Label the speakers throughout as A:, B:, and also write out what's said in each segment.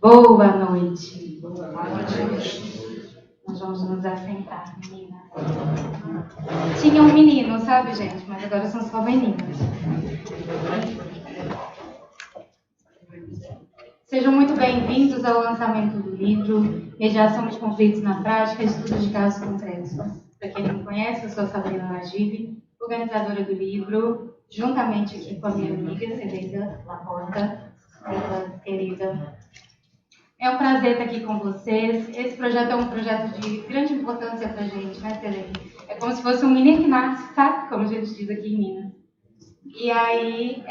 A: Boa noite. Boa noite. Nós vamos nos assentar, meninas. Tinha um menino, sabe, gente? Mas agora são só meninas. Sejam muito bem-vindos ao lançamento do livro Mediação de Conflitos na Prática, Estudo de Casos Concretos. Para quem não me conhece, eu sou Sabrina Najib, organizadora do livro, juntamente aqui com a minha amiga, Celeida Laporta, querida. É um prazer estar aqui com vocês. Esse projeto é um projeto de grande importância para a gente, né, Celeida? É como se fosse um menino que nasce, sabe? Como a gente diz aqui em Minas. E aí,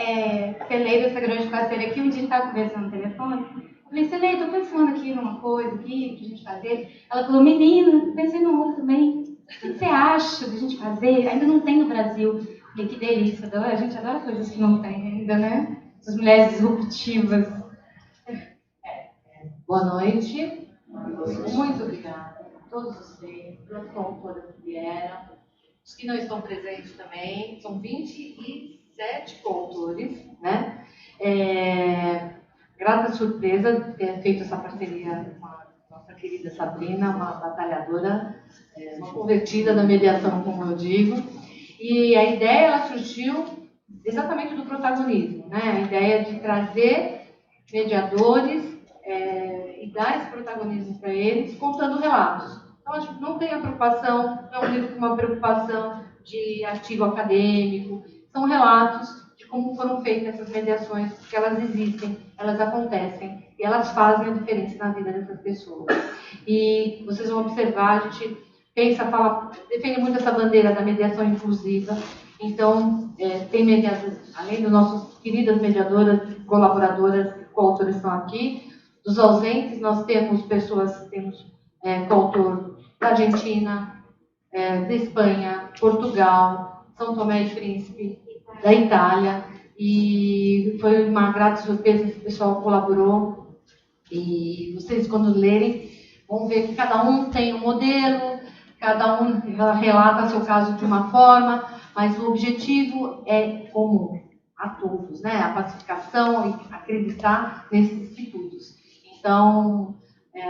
A: Celeida, essa grande parceira aqui, um dia estava conversando no telefone. Eu falei, Celeida, estou pensando aqui numa coisa aqui pra gente fazer. Ela falou, menina, pensei no outro também. O que você acha da gente fazer? Ainda não tem no Brasil. Eu falei, que delícia, a gente adora coisas que não tem ainda, né? As mulheres disruptivas.
B: Boa noite. Muito obrigada a todos vocês, pelas coautoras que vieram. Os que não estão presentes também, são 27 coautores, né? Grata surpresa ter feito essa parceria com a nossa querida Sabrina, uma batalhadora, uma convertida da mediação, como eu digo. E a ideia, ela surgiu exatamente do protagonismo, né? A ideia de trazer mediadores e dar esse protagonismo para eles, contando relatos. Então, a gente não tem a preocupação, não é um livro com uma preocupação de artigo acadêmico, são relatos de como foram feitas essas mediações, porque elas existem, elas acontecem, e elas fazem a diferença na vida dessas pessoas. E vocês vão observar, a gente pensa, fala, defende muito essa bandeira da mediação inclusiva. Então, tem mediadores, além das nossas queridas mediadoras, colaboradoras, coautores estão aqui. Dos ausentes, nós temos pessoas, temos coautor da Argentina, da Espanha, Portugal, São Tomé e Príncipe, da Itália, e foi uma grata surpresa que o pessoal colaborou. E vocês, quando lerem, vão ver que cada um tem um modelo, cada um relata seu caso de uma forma, mas o objetivo é comum a todos, né? A pacificação e acreditar nesses institutos. Então,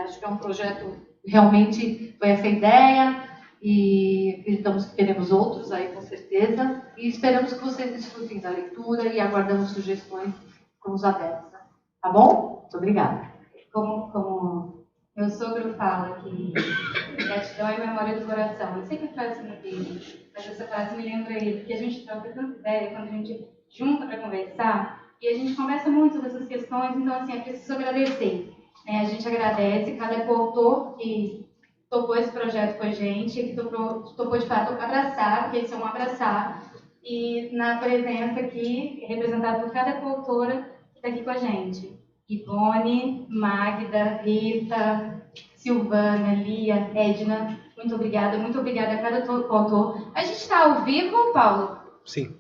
B: acho que é um projeto, realmente foi essa ideia, e acreditamos que teremos outros aí, com certeza, e esperamos que vocês desfrutem da leitura e aguardamos sugestões com os abertos. Tá bom? Muito obrigada.
A: Como meu sogro fala que gratidão é memória do coração. Eu sempre faço no vídeo, mas essa frase me lembra ele, porque a gente troca tanta ideia quando a gente junta para conversar, e a gente conversa muito dessas questões, então, assim, é preciso agradecer. A gente agradece cada coautor que topou esse projeto com a gente, que topou de fato abraçar, porque eles são um abraçar, e na presença aqui, representada por cada coautora que está aqui com a gente. Ivone, Magda, Rita, Silvana, Lia, Edna, muito obrigada a cada coautor. A gente está ao vivo, Paulo?
C: Sim.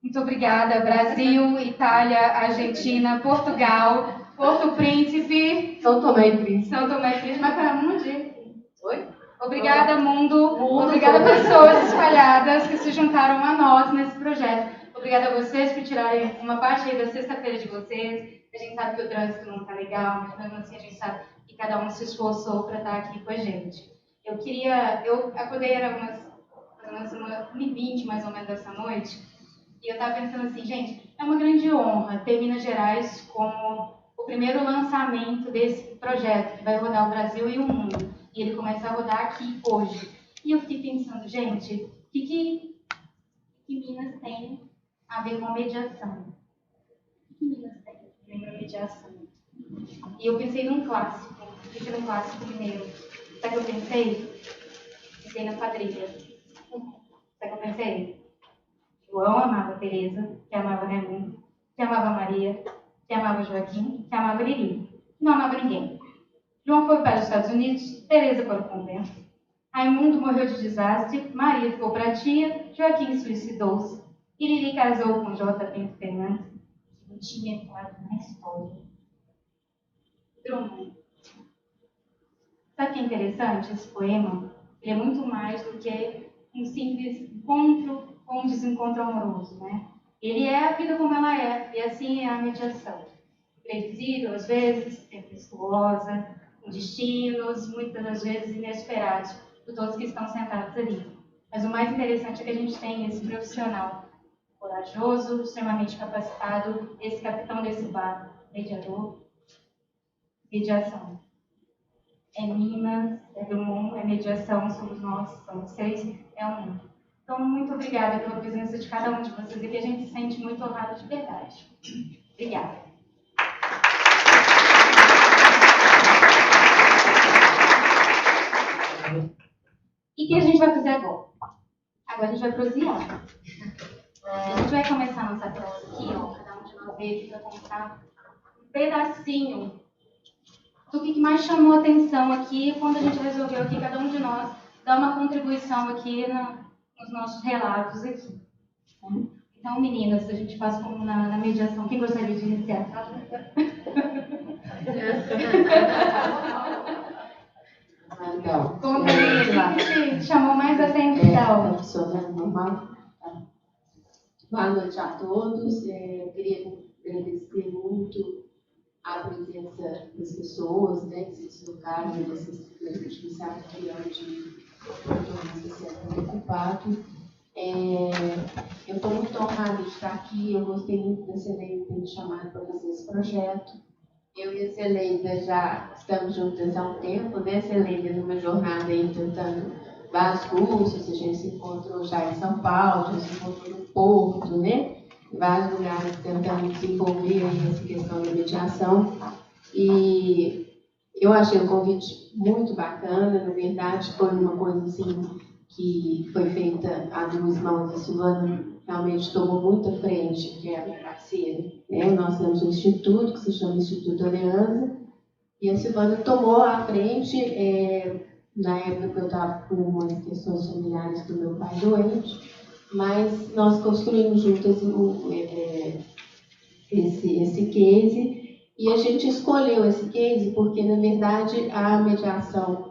A: Muito obrigada, Brasil, Itália, Argentina, Portugal, Porto Príncipe,
B: São Tomé e Príncipe.
A: Mas para onde?
B: Oi?
A: Obrigada, mundo. Obrigada, pessoas espalhadas que se juntaram a nós nesse projeto. Obrigada a vocês por tirarem uma parte aí da sexta-feira de vocês. A gente sabe que o trânsito não está legal, mas mesmo assim a gente sabe que cada um se esforçou para estar aqui com a gente. Eu acordei, era umas 1h20 mais ou menos dessa noite, e eu estava pensando assim, gente, é uma grande honra ter Minas Gerais como o primeiro lançamento desse projeto, que vai rodar o Brasil e o mundo. E ele começa a rodar aqui hoje. E eu fiquei pensando, gente, o que Minas tem a ver com mediação? O que Minas tem a ver com mediação? E eu pensei num clássico, mineiro. Sabe o que eu pensei? Pensei na quadrilha. Sabe o que eu pensei? João amava Teresa, que amava Raimundo, que amava Maria, que amava Joaquim, que amava Lili. Não amava ninguém. João foi para os Estados Unidos, Teresa para o convento. Raimundo morreu de desastre, Maria ficou para a tia, Joaquim suicidou-se. E Lili casou com J. Pinto Fernandes, que não tinha entrado na história. Drummond. Sabe o que é interessante? Esse poema, ele é muito mais do que um simples encontro ou um desencontro amoroso, né? Ele é a vida como ela é, e assim é a mediação. Previsível, às vezes, tempestuosa, com destinos, muitas das vezes inesperados, por todos que estão sentados ali. Mas o mais interessante é que a gente tem esse profissional corajoso, extremamente capacitado, esse capitão desse barco, mediador, mediação. É Minas, é Drummond, é mediação, somos nós, somos vocês, é um mundo. Então, muito obrigada pela presença de cada um de vocês aqui, a gente se sente muito honrado de verdade. Obrigada. E o que a gente vai fazer agora? Agora a gente vai prosear. A gente vai começar a nossa prosa aqui, ó, cada um de nós veio aqui para contar um pedacinho do que mais chamou a atenção aqui quando a gente resolveu aqui, cada um de nós, dar uma contribuição aqui nos nossos relatos aqui. Então, meninas, a gente faz como na mediação. Quem gostaria de iniciar?
C: Legal.
A: Conta aí, o que te chamou mais a atenção?
C: Funcionando normal. Boa noite a todos. Eu queria agradecer muito a presença das pessoas, né, que se deslocaram nesse aniversário de muito ocupado. Eu estou muito honrada de estar aqui. Eu gostei muito da Celeida ter me chamado para fazer esse projeto. Eu e a Celeida já estamos juntas há um tempo, né? Celeida numa jornada aí tentando vários cursos. A gente se encontrou já em São Paulo, já se encontrou no Porto, né? Em vários lugares tentando desenvolver aí essa questão da mediação. E eu achei o convite muito bacana. Na verdade, foi uma coisa assim que foi feita a duas mãos. A Silvana realmente tomou muita frente, que é a minha parceira, né? Nós temos um instituto que se chama Instituto Aliança, e a Silvana tomou a frente. Na época que eu estava com umas questões familiares do meu pai doente, mas nós construímos juntas esse case, e a gente escolheu esse case porque, na verdade, a mediação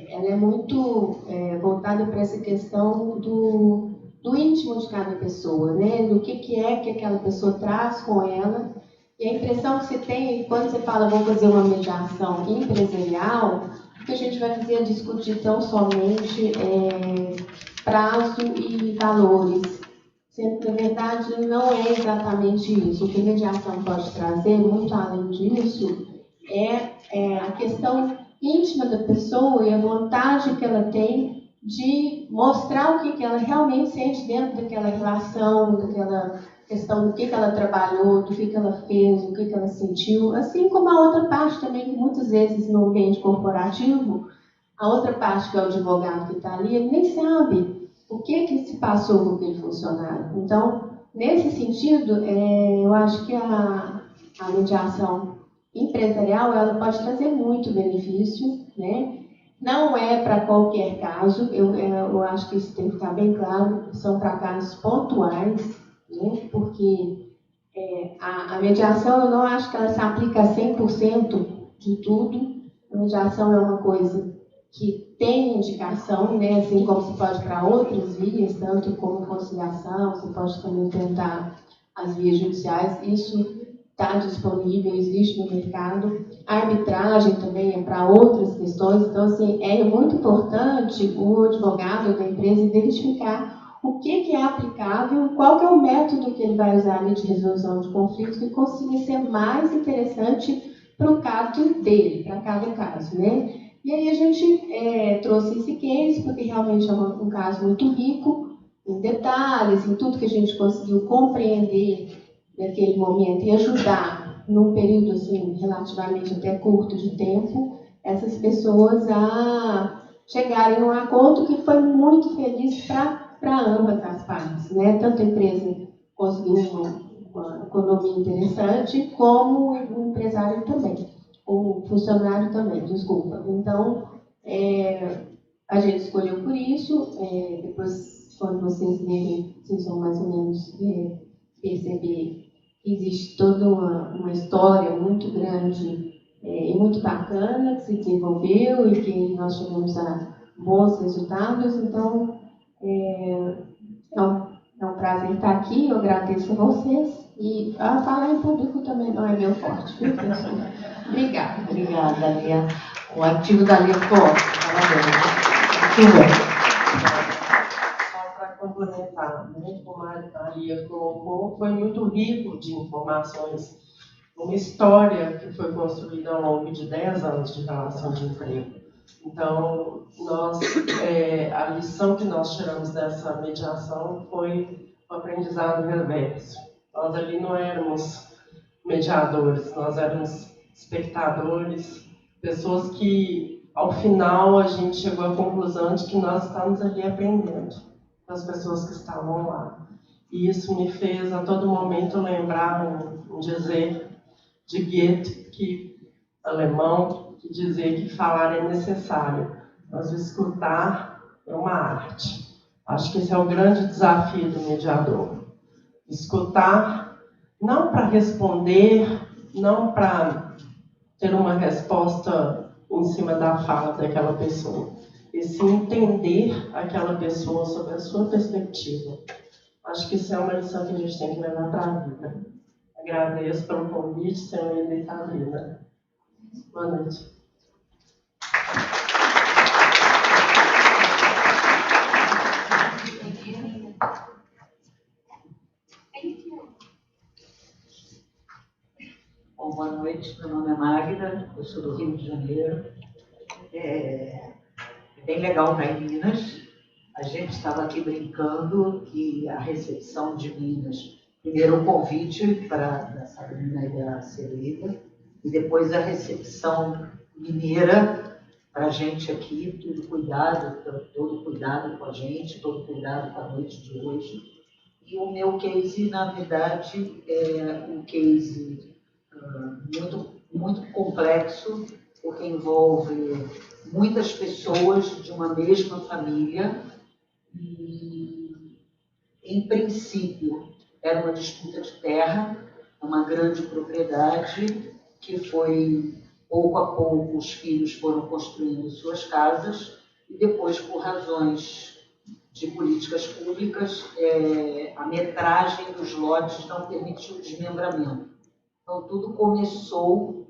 C: ela é muito voltada para essa questão do íntimo de cada pessoa, né? Do que é que aquela pessoa traz com ela. E a impressão que você tem quando você fala vou fazer uma mediação empresarial, o que a gente vai fazer é discutir tão somente prazo e valores. Sendo que, na verdade, não é exatamente isso. O que a mediação pode trazer, muito além disso, é a questão íntima da pessoa e a vontade que ela tem de mostrar o que ela realmente sente dentro daquela relação, daquela questão do que ela trabalhou, do que ela fez, do que ela sentiu, assim como a outra parte também, que muitas vezes no ambiente corporativo, a outra parte, que é o advogado que está ali, ele nem sabe o que se passou com aquele funcionário. Então, nesse sentido, eu acho que a mediação empresarial ela pode trazer muito benefício, né? Não é para qualquer caso, eu acho que isso tem que ficar bem claro, são para casos pontuais, né? Porque a mediação, eu não acho que ela se aplica a 100% de tudo. A mediação é uma coisa que tem indicação, né? Assim como se pode para outras vias, tanto como conciliação, você pode também tentar as vias judiciais, isso está disponível, existe no mercado. A arbitragem também é para outras questões. Então, assim, é muito importante o advogado da empresa identificar o que é aplicável, qual que é o método que ele vai usar ali de resolução de conflitos que consiga ser mais interessante para o caso dele, para cada caso, né? E aí a gente trouxe esse case, porque realmente é um caso muito rico em detalhes, em tudo que a gente conseguiu compreender naquele momento e ajudar, num período assim, relativamente até curto de tempo, essas pessoas a chegarem a um acordo que foi muito feliz para ambas as partes, né? Tanto a empresa conseguiu uma economia interessante, como o empresário também, o funcionário também, desculpa. Então, a gente escolheu por isso, depois, quando vocês lerem, vocês vão mais ou menos perceber que existe toda uma história muito grande e muito bacana que se desenvolveu e que nós tivemos bons resultados. Então, é um prazer estar aqui, eu agradeço a vocês. E falar em público também não é meu forte, viu, pessoal? Obrigada.
B: Obrigada, Lia. O artigo da Lia ficou ótimo, parabéns. Muito bem.
D: Só para complementar, como a Lia colocou, foi muito rico de informações. Uma história que foi construída ao longo de 10 anos de relação de emprego. Então, a lição que nós tiramos dessa mediação foi o aprendizado reverso. Nós ali não éramos mediadores, nós éramos espectadores, pessoas que, ao final, a gente chegou à conclusão de que nós estávamos ali aprendendo com as pessoas que estavam lá. E isso me fez, a todo momento, lembrar um dizer de Goethe, alemão, que dizia que falar é necessário, mas o escutar é uma arte. Acho que esse é o grande desafio do mediador. Escutar, não para responder, não para ter uma resposta em cima da fala daquela pessoa, e sim entender aquela pessoa sob a sua perspectiva. Acho que isso é uma lição que a gente tem que levar para a vida. Agradeço pelo convite, senhor Lili e Sabrina. Boa noite.
E: Bom, boa noite, meu nome é Magda, eu sou do Rio de Janeiro. É bem legal estar em Minas. A gente estava aqui brincando que a recepção de Minas, primeiro o convite da Sabrina e da Celita, e depois a recepção mineira para a gente aqui, todo cuidado com a gente, todo cuidado com a noite de hoje. E o meu case, na verdade, é um case muito complexo, porque envolve muitas pessoas de uma mesma família e, em princípio, era uma disputa de terra, uma grande propriedade que foi, pouco a pouco, os filhos foram construindo suas casas e depois, por razões de políticas públicas, a metragem dos lotes não permitiu o desmembramento. Então, tudo começou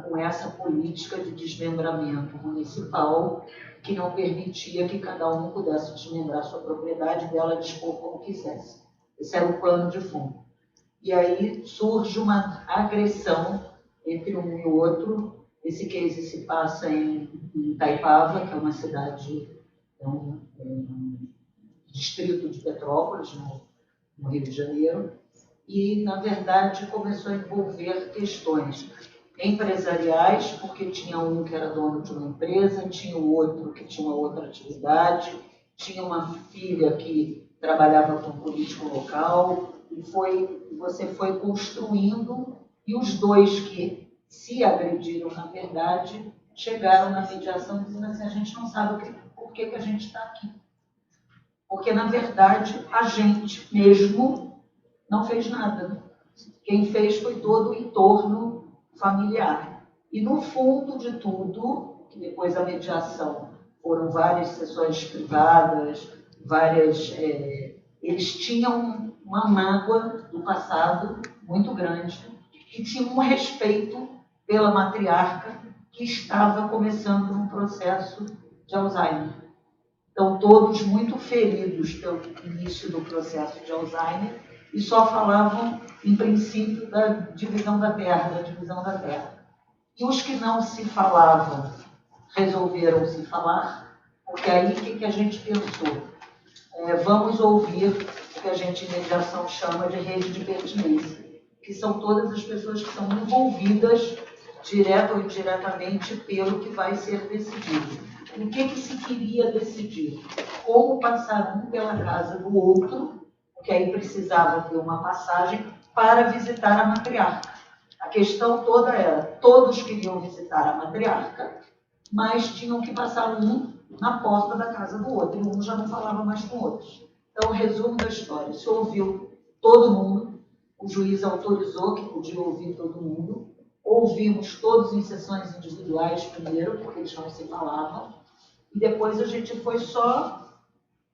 E: com essa política de desmembramento municipal que não permitia que cada um pudesse desmembrar sua propriedade dela dispor como quisesse. Esse era o plano de fundo. E aí surge uma agressão entre um e o outro. Esse case se passa em Itaipava, que é uma cidade, um distrito de Petrópolis, no Rio de Janeiro. E, na verdade, começou a envolver questões empresariais, porque tinha um que era dono de uma empresa, tinha o outro que tinha uma outra atividade, tinha uma filha que trabalhava com um político local, e você foi construindo, e os dois que se agrediram, na verdade, chegaram na mediação dizendo assim, a gente não sabe por que a gente está aqui. Porque, na verdade, a gente mesmo não fez nada. Quem fez foi todo o entorno familiar. E, no fundo de tudo, que depois a mediação foram várias sessões privadas, eles tinham uma mágoa do passado muito grande e tinham um respeito pela matriarca que estava começando um processo de Alzheimer. Estão todos muito feridos pelo início do processo de Alzheimer e só falavam, em princípio, da divisão da Terra, E os que não se falavam resolveram se falar, porque aí o que a gente pensou? Vamos ouvir o que a gente em mediação chama de rede de pertinência, que são todas as pessoas que são envolvidas, direta ou indiretamente, pelo que vai ser decidido. O que se queria decidir? Como passar um pela casa do outro, porque aí precisava ter uma passagem para visitar a matriarca. A questão toda era, todos queriam visitar a matriarca, mas tinham que passar um na porta da casa do outro, e um já não falava mais com outros. Então, o resumo da história, se ouviu todo mundo, o juiz autorizou que podia ouvir todo mundo, ouvimos todos em sessões individuais primeiro, porque eles não se falavam, e depois a gente foi só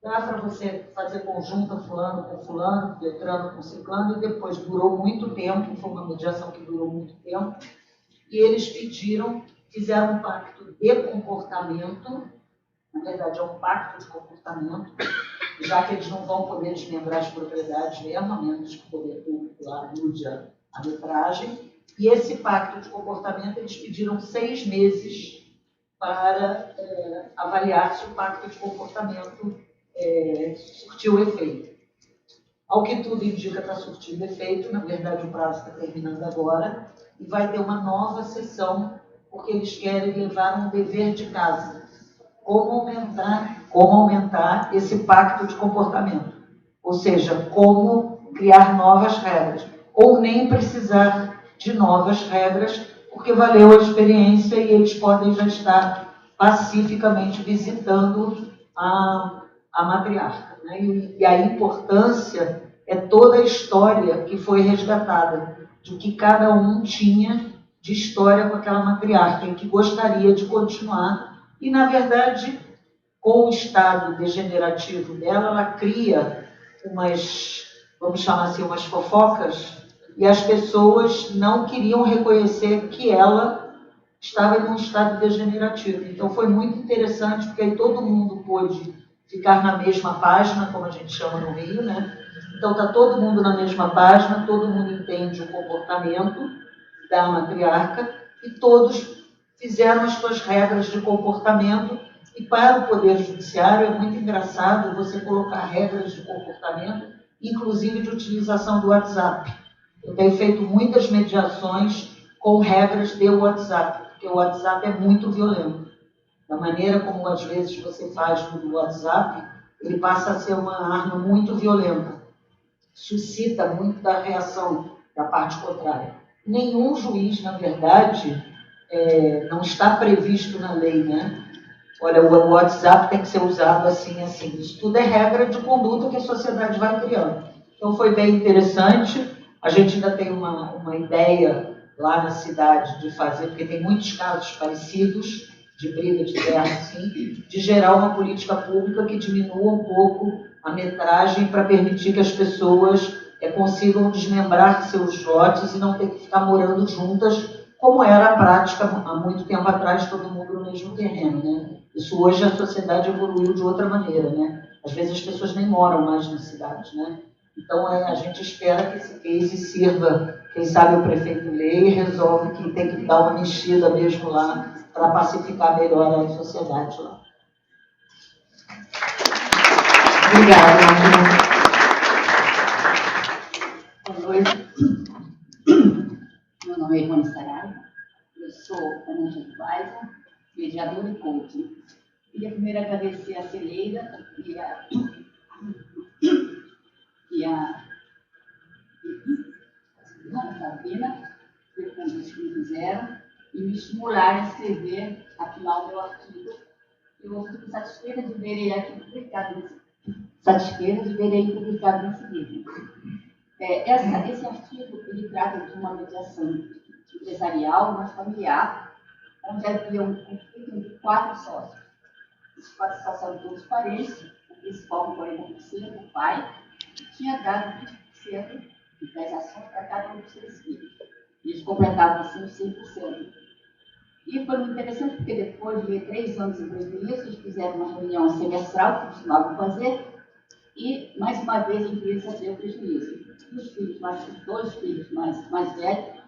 E: dar para você fazer conjunta fulano com fulano, Beltrano com ciclano, e depois durou muito tempo, foi uma mediação que durou muito tempo, e eles pediram, fizeram um pacto de comportamento, na verdade é um pacto de comportamento, já que eles não vão poder desmembrar as propriedades mesmo, a menos que o poder público lá mude a arbitragem, e esse pacto de comportamento eles pediram 6 meses para avaliar se o pacto de comportamento surtiu efeito. Ao que tudo indica, está surtindo efeito, na verdade o prazo está terminando agora, e vai ter uma nova sessão, porque eles querem levar um dever de casa. Como aumentar esse pacto de comportamento, ou seja, como criar novas regras, ou nem precisar de novas regras, porque valeu a experiência e eles podem já estar pacificamente visitando a matriarca. Né? E a importância é toda a história que foi resgatada, de que cada um tinha de história com aquela matriarca e que gostaria de continuar. E, na verdade, com o estado degenerativo dela, ela cria umas, vamos chamar assim, umas fofocas, e as pessoas não queriam reconhecer que ela estava em um estado degenerativo. Então foi muito interessante, porque aí todo mundo pôde ficar na mesma página, como a gente chama no Rio, né? Então está todo mundo na mesma página, todo mundo entende o comportamento da matriarca e todos fizeram as suas regras de comportamento. E para o Poder Judiciário é muito engraçado você colocar regras de comportamento, inclusive de utilização do WhatsApp. Eu tenho feito muitas mediações com regras de WhatsApp, porque o WhatsApp é muito violento. Da maneira como às vezes você faz no WhatsApp, ele passa a ser uma arma muito violenta. Suscita muito da reação da parte contrária. Nenhum juiz, na verdade, não está previsto na lei, né? Olha, o WhatsApp tem que ser usado assim, assim. Isso tudo é regra de conduta que a sociedade vai criando. Então foi bem interessante. A gente ainda tem uma ideia lá na cidade de fazer, porque tem muitos casos parecidos de briga de terra, assim, de gerar uma política pública que diminua um pouco a metragem para permitir que as pessoas consigam desmembrar seus lotes e não ter que ficar morando juntas, como era a prática há muito tempo atrás, todo mundo no mesmo terreno, né? Isso hoje a sociedade evoluiu de outra maneira, né? Às vezes as pessoas nem moram mais nas cidades, né? Então a gente espera que esse case sirva, quem sabe o prefeito lê e resolve que tem que dar uma mexida mesmo lá para pacificar melhor a sociedade lá. Obrigada, Marina.
F: Boa noite. Meu nome é Ivone Saraiva, eu sou financial advisor, mediadora e coaching. Queria primeiro agradecer a Celeida e a Sabrina pelo convite que me fizeram e me estimularam a escrever aqui lá o meu artigo. Eu fico satisfeita de ver ele aqui publicado nesse livro. Esse artigo ele trata de uma mediação empresarial, mas familiar, onde havia um conflito entre 4 sócios. Os 4 sócios eram todos parentes, o principal com 40%, o pai, que tinha dado 20% das ações para cada um dos seus filhos. Eles completavam assim os 100%. E foi muito interessante porque depois de 3 anos em prejuízo, eles fizeram uma reunião semestral, que costumavam fazer, e mais uma vez a empresa deu prejuízo. E os 2 filhos mais velhos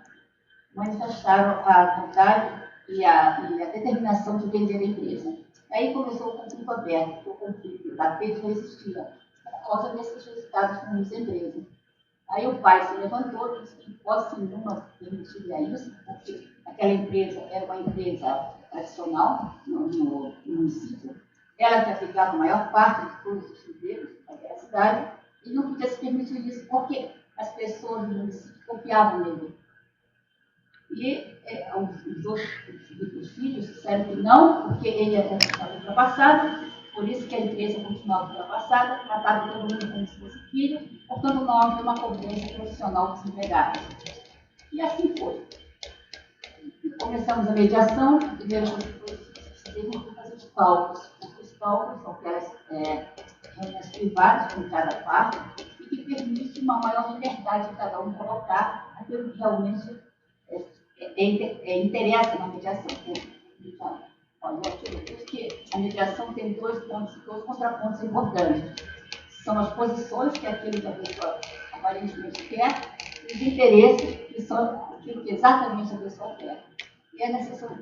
F: manifestaram a vontade e a determinação de vender a empresa. Aí começou o conflito aberto, o conflito da PET resistia, por causa desses resultados com as empresas. Aí o pai se levantou e disse que hipótese nenhuma permitiria isso, porque aquela empresa era uma empresa tradicional no município, ela que aplicava a maior parte de todos os empregos daquela cidade, e não podia se permitir isso porque as pessoas do município confiavam nele. E os filhos disseram que não, porque ele estava ultrapassado, por isso que a empresa continuava ultrapassada, tratava todo mundo como se fosse filho, portanto não havia uma convivência profissional dos empregados. E assim foi. Começamos a mediação, primeiro tivemos que fazer os cálculos. Os cálculos são aquelas reuniões privadas com cada parte, e que permite uma maior liberdade de cada um colocar aquilo que realmente interessa na mediação. Então, olha, que a mediação tem 2 contrapontos importantes. São as posições, que é aquilo que a pessoa aparentemente quer, e os interesses, que são aquilo que exatamente a pessoa quer. E é na sessão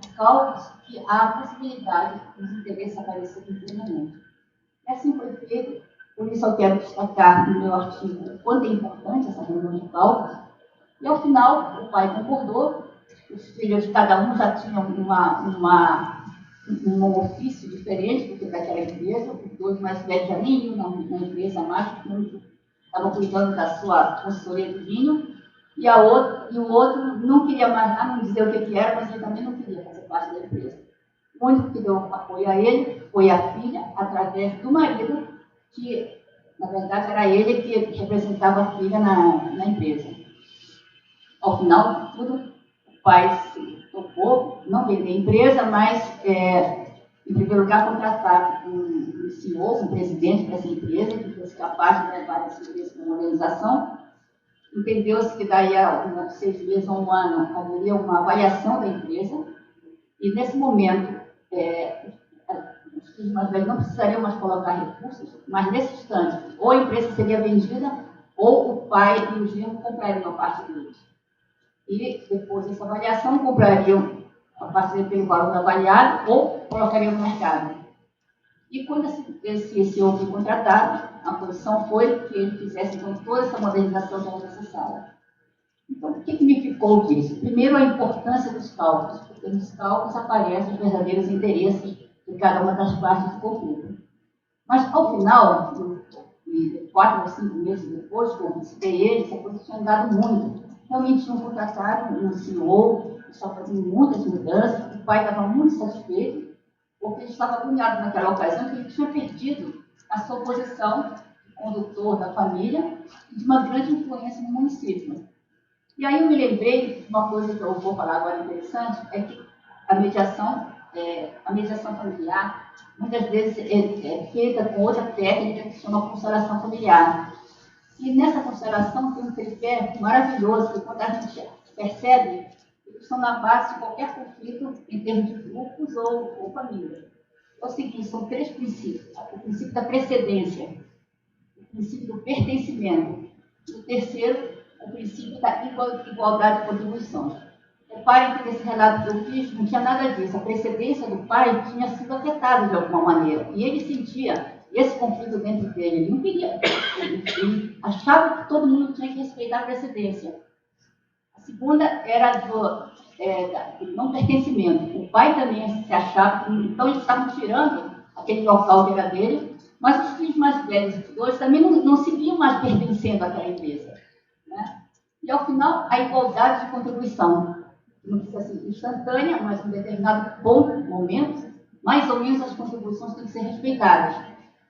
F: de cálculos que há a possibilidade dos interesses aparecerem plenamente. E assim foi feito. Por isso eu quero destacar no meu artigo o quanto é importante essa reunião de cálculos. E ao final, o pai concordou, os filhos de cada um já tinham um ofício diferente do que daquela empresa, os 2 mais velhos já nem iam na empresa mais, porque estavam cuidando da sua consultoria de vinho, e o outro não queria mais nada, não dizer o que era, mas ele também não queria fazer parte da empresa. O único que deu apoio a ele foi a filha, através do marido, que, na verdade, era ele que representava a filha na empresa. Ao final de tudo, o pai se topou, não vender a empresa, mas, em primeiro lugar, contratar um CEO, um presidente dessa empresa, que fosse capaz de levar essa empresa para uma organização. Entendeu-se que daí a 6 meses ou 1 ano haveria uma avaliação da empresa, e nesse momento, os filhos mais velhos não precisariam mais colocar recursos, mas nesse instante, ou a empresa seria vendida, ou o pai e o genro comprariam a parte deles. E depois dessa avaliação, comprariam a parte pelo valor avaliado ou colocariam no mercado. E quando esse homem foi contratado, a posição foi que ele fizesse então, toda essa modernização que era necessária. Então, o que me ficou disso? Primeiro, a importância dos cálculos, porque nos cálculos aparecem os verdadeiros interesses de cada uma das partes do conflito. Mas, ao final, 4 ou 5 meses depois, que eu visitei ele, essa coisa tinha andado muito. Realmente tinham contratado um CEO, que estava fazendo muitas mudanças, o pai estava muito satisfeito, porque ele estava agoniado naquela ocasião, que ele tinha perdido a sua posição de condutor da família e de uma grande influência no município. E aí eu me lembrei de uma coisa que eu vou falar agora interessante, é que a mediação familiar, muitas vezes é feita com outra técnica que se chama constelação familiar. E nessa constelação tem um tripé maravilhoso, que quando a gente percebe, eles são na base de qualquer conflito em termos de grupos ou família. É o seguinte, são 3 princípios. O princípio da precedência, o princípio do pertencimento, e o terceiro, o princípio da igualdade de contribuições. Reparem que nesse relato que eu fiz não tinha nada disso. A precedência do pai tinha sido afetada de alguma maneira. E ele sentia esse conflito dentro dele. Ele não queria. Ele achava que todo mundo tinha que respeitar a precedência. A segunda era do não pertencimento. O pai também se achava, então eles estavam tirando aquele local que era dele, mas os filhos mais velhos, os 2, também não se viam mais pertencendo àquela empresa. Né? E ao final, a igualdade de contribuição. Não precisa ser instantânea, mas em determinado momento, mais ou menos as contribuições têm que ser respeitadas,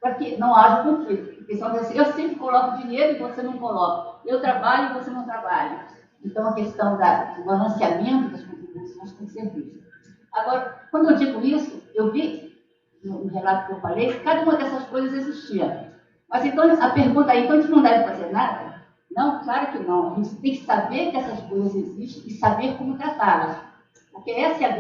F: para que não haja conflito. Porque senão, eu sempre coloco dinheiro e você não coloca. Eu trabalho e você não trabalha. Então, a questão do balanceamento das contribuições tem que ser vista. Agora, quando eu digo isso, eu vi, no relato que eu falei, que cada uma dessas coisas existia. Mas então, a pergunta aí, então a gente não deve fazer nada? Não, claro que não. A gente tem que saber que essas coisas existem e saber como tratá-las. Porque esse é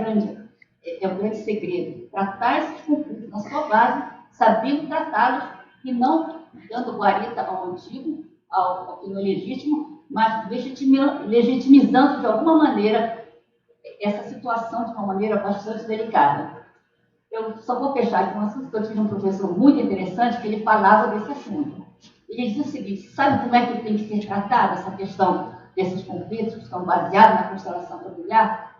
F: o grande segredo. Tratar esses conflitos na sua base, sabendo tratá-los e não dando guarita ao antigo, ao que não é legítimo, mas legitimizando de alguma maneira essa situação de uma maneira bastante delicada. Eu só vou fechar com um assunto que eu tive um professor muito interessante que ele falava desse assunto. Ele dizia o seguinte: sabe como é que tem que ser tratada essa questão desses conflitos que estão baseados na constelação familiar?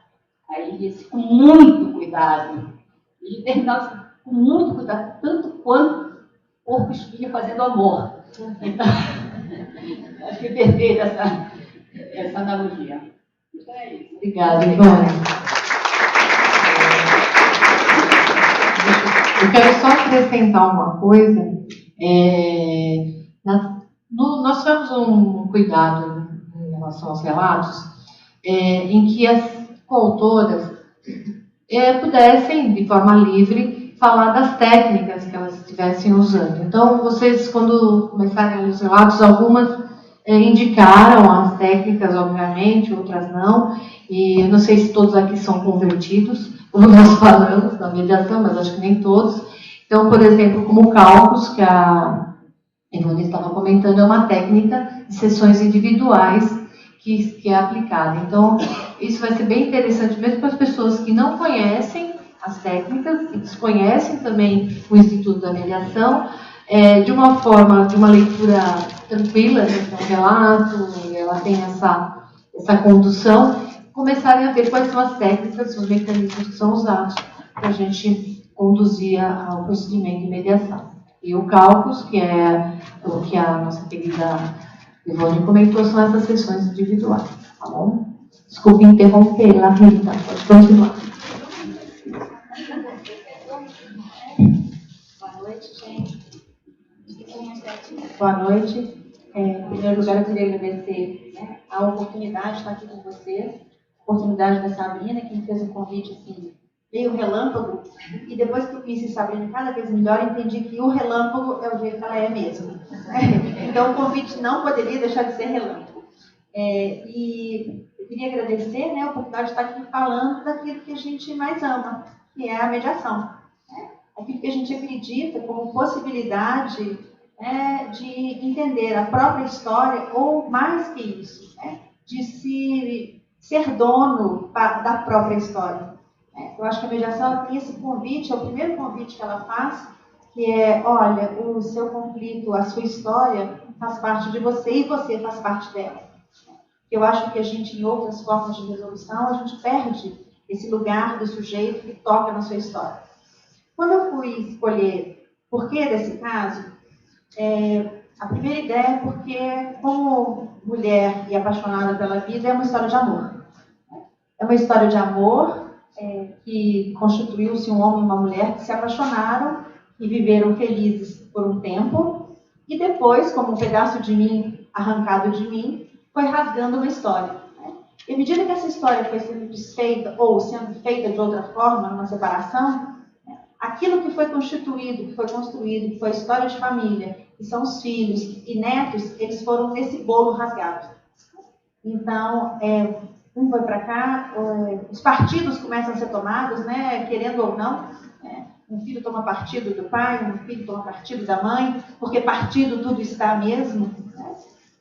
F: Aí ele disse, com muito cuidado. Ele terminava com muito cuidado, tanto quanto corpo e espinho fazendo amor. Então, acho que é perfeita essa analogia. Então é isso.
B: Obrigada, Ivone. Eu quero só acrescentar uma coisa. Nós tivemos um cuidado em relação aos relatos, em que as coautoras pudessem, de forma livre, falar das técnicas que elas estivessem usando. Então, vocês, quando começarem a ler os relatos, algumas indicaram as técnicas, obviamente, outras não. E eu não sei se todos aqui são convertidos, como nós falamos da mediação, mas acho que nem todos. Então, por exemplo, como cálculos, que a Ivone estava comentando, é uma técnica de sessões individuais que é aplicada. Então, isso vai ser bem interessante, mesmo para as pessoas que não conhecem as técnicas e desconhecem também o Instituto da Mediação, de uma forma, de uma leitura tranquila, então, um relato, ela tem essa condução, começarem a ver quais são as técnicas, os mecanismos que são usados para a gente conduzir ao procedimento de mediação. E o cálculos, que é o que a nossa querida Ivone comentou, são essas sessões individuais, tá bom? Desculpe interrompê-la, Rita, pode continuar.
G: Boa noite, gente.
C: Boa noite. Em primeiro lugar, eu queria agradecer, a oportunidade de estar aqui com vocês, a oportunidade da Sabrina, que me fez um convite assim, meio relâmpago, e depois que eu conheci Sabrina cada vez melhor, entendi que o relâmpago é o jeito que ela é mesmo. Então, o convite não poderia deixar de ser relâmpago. E eu queria agradecer, a oportunidade de estar aqui falando daquilo que a gente mais ama, que é a mediação. Aquilo que a gente acredita como possibilidade de entender a própria história, ou mais que isso, de se ser dono da própria história. Eu acho que a mediação tem esse convite, é o primeiro convite que ela faz, que é, olha, o seu conflito, a sua história faz parte de você e você faz parte dela. Eu acho que a gente, em outras formas de resolução, a gente perde esse lugar do sujeito que toca na sua história. Quando eu fui escolher por que desse caso, a primeira ideia é porque, como mulher e apaixonada pela vida, é uma história de amor. É uma história de amor que constituiu-se um homem e uma mulher que se apaixonaram e viveram felizes por um tempo, e depois, como um pedaço de mim arrancado de mim, foi rasgando uma história. E à medida que essa história foi sendo desfeita, ou sendo feita de outra forma, numa separação, aquilo que foi constituído, que foi construído, que foi a história de família, que são os filhos e netos, eles foram nesse bolo rasgado. Então, um vai para cá, os partidos começam a ser tomados, querendo ou não. Um filho toma partido do pai, um filho toma partido da mãe, porque partido tudo está mesmo.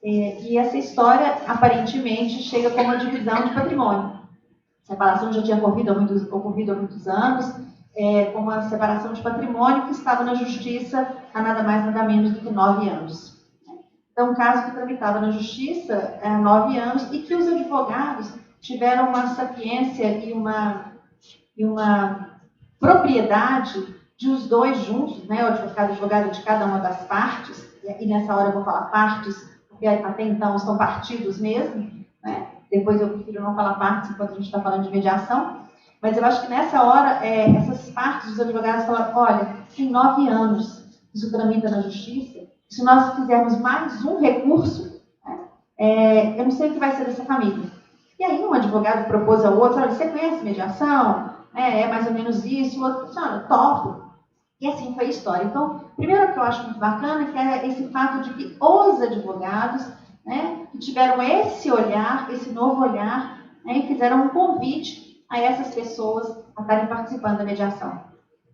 C: E essa história, aparentemente, chega com uma divisão de patrimônio. A separação já tinha ocorrido há muitos anos, com uma separação de patrimônio que estava na justiça há nada mais, nada menos do que 9 anos. Então, um caso que tramitava na justiça há 9 anos e que os advogados tiveram uma sapiência e uma propriedade de os dois juntos, o advogado de cada uma das partes, e nessa hora eu vou falar partes, porque até então são partidos mesmo, depois eu prefiro não falar partes enquanto a gente está falando de mediação, mas eu acho que nessa hora, essas partes dos advogados falaram, olha, em 9 anos isso tramita na justiça, se nós fizermos mais um recurso, eu não sei o que vai ser dessa família. E aí um advogado propôs ao outro, olha, você conhece mediação? É mais ou menos isso, o outro disse, olha, topo. E assim foi a história. Então, primeiro que eu acho muito bacana, que é esse fato de que os advogados, que tiveram esse olhar, esse novo olhar, e fizeram um convite
G: a essas pessoas a estarem participando da mediação.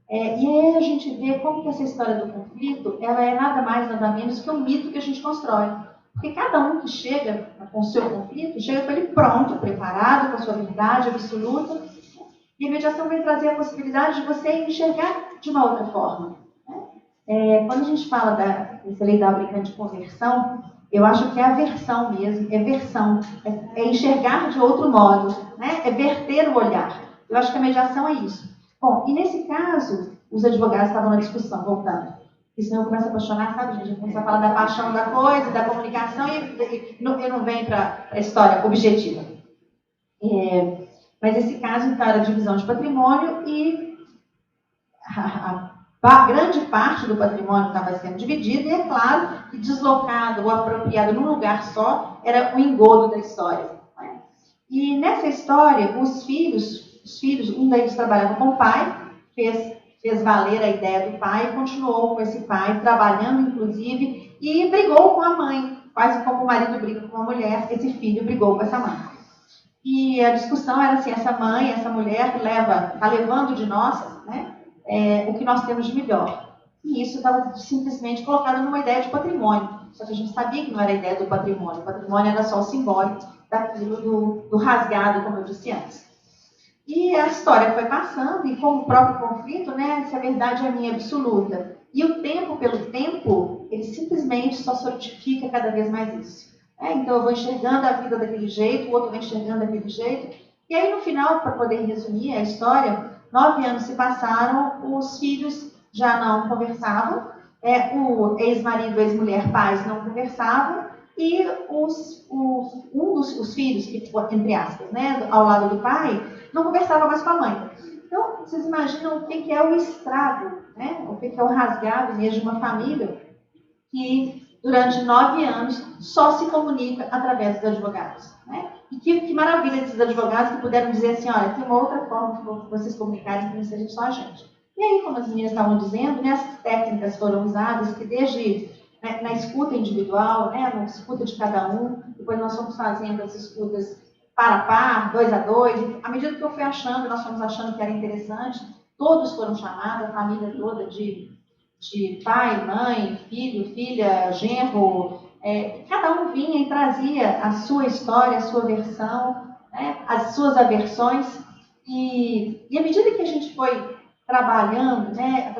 G: E aí a gente vê como que essa história do conflito, ela é nada mais, nada menos que um mito que a gente constrói. Porque cada um que chega com o seu conflito, chega com ele pronto, preparado, com a sua verdade absoluta. E a mediação vai trazer a possibilidade de você enxergar de uma outra forma. Quando a gente fala dessa lei da brincante de conversão, eu acho que é aversão mesmo, é versão, é enxergar de outro modo, né? É verter o olhar. Eu acho que a mediação é isso. Bom, e nesse caso, os advogados estavam na discussão, voltando. Porque senão eu começo a apaixonar, sabe, gente? Eu começo a falar da paixão da coisa, da comunicação, e eu não venho para a história objetiva. Mas esse caso, então, era divisão de patrimônio e a grande parte do patrimônio estava sendo dividido, e é claro que deslocado ou apropriado num lugar só era o engodo da história. Né? E nessa história, os filhos, um deles trabalhava com o pai, fez valer a ideia do pai, continuou com esse pai, trabalhando inclusive, e brigou com a mãe, quase como o marido briga com a mulher, esse filho brigou com essa mãe. E a discussão era assim, essa mãe, essa mulher está levando de nós, né, o que nós temos de melhor. E isso estava simplesmente colocado numa ideia de patrimônio. Só que a gente sabia que não era a ideia do patrimônio. O patrimônio era só o simbólico daquilo do rasgado, como eu disse antes. E a história foi passando, e com o próprio conflito, né, se a verdade é minha absoluta. E o tempo pelo tempo, ele simplesmente só solidifica cada vez mais isso. Então eu vou enxergando a vida daquele jeito, o outro vai enxergando daquele jeito. E aí no final, para poder resumir a história, 9 anos se passaram, os filhos já não conversavam, o ex-marido, ex-mulher, pais não conversavam, e os filhos, que, entre aspas, né, ao lado do pai, não conversava mais com a mãe. Então, vocês imaginam o que é o estrago, né? O que é o rasgado mesmo de uma família que durante 9 anos só se comunica através dos advogados. Né? E que maravilha desses advogados que puderam dizer assim, olha, tem uma outra forma de vocês comunicarem que não seja só a gente. E aí, como as meninas estavam dizendo, né, as técnicas foram usadas que desde na escuta individual, né, na escuta de cada um, depois nós fomos fazendo as escutas par a par, 2 a 2, à medida que eu fui achando, nós fomos achando que era interessante, todos foram chamados, a família toda de pai, mãe, filho, filha, genro, cada um vinha e trazia a sua história, a sua versão, né, as suas aversões, e à medida que a gente foi trabalhando, né,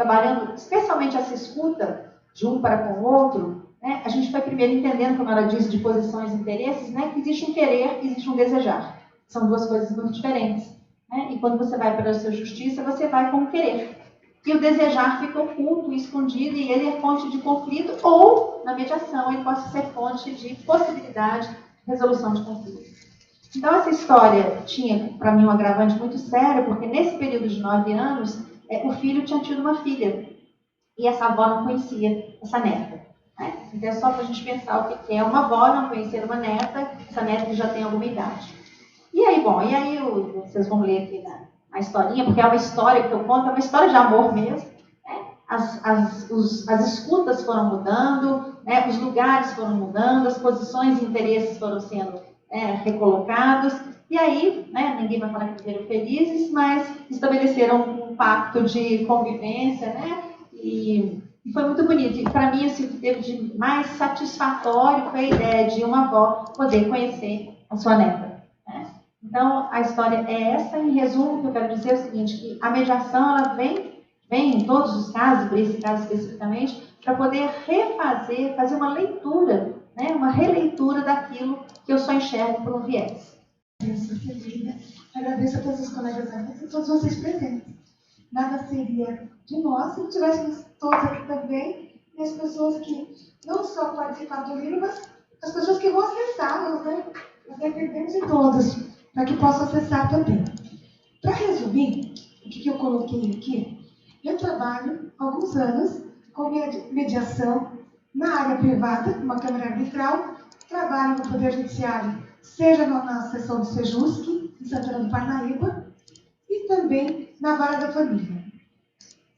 G: especialmente essa escuta de um para com o outro, né, a gente foi primeiro entendendo, como ela disse, de posições e interesses, né, que existe um querer e existe um desejar. São duas coisas muito diferentes. Né? E quando você vai para a sua justiça, você vai com o querer. E o desejar fica oculto, escondido, e ele é fonte de conflito, ou, na mediação, ele pode ser fonte de possibilidade de resolução de conflito. Então, essa história tinha, para mim, um agravante muito sério, porque nesse período de 9 anos, o filho tinha tido uma filha, e essa avó não conhecia essa neta. Né? Então, é só para a gente pensar o que é uma avó não conhecer uma neta, essa neta já tem alguma idade. E aí, vocês vão ler aqui na historinha, porque é uma história que eu conto, é uma história de amor mesmo. Né? As escutas foram mudando, né? Os lugares foram mudando, as posições e interesses foram sendo recolocados. E aí, né, ninguém vai falar que viveram felizes, mas estabeleceram um pacto de convivência, né? E foi muito bonito. E para mim, assim, o que teve de mais satisfatório foi a ideia de uma avó poder conhecer a sua neta. Né? Então, a história é essa. Em resumo, o que eu quero dizer é o seguinte, que a mediação, ela vem em todos os casos, por esse caso especificamente, para poder fazer uma leitura, né? Uma releitura daquilo que eu só enxergo por um viés.
H: Agradeço a todos os colegas e a todos vocês presentes. Nada seria de nós se tivéssemos todos aqui também, e as pessoas que não só participaram do livro, mas as pessoas que vão acessá-los, né? Nós dependemos de todos, para que possam acessar também. Para resumir, o que eu coloquei aqui, eu trabalho há alguns anos com mediação na área privada, numa Câmara Arbitral, trabalho no Poder Judiciário, seja na seção do Sejusc, em Santana do Parnaíba, e também na Vara da Família.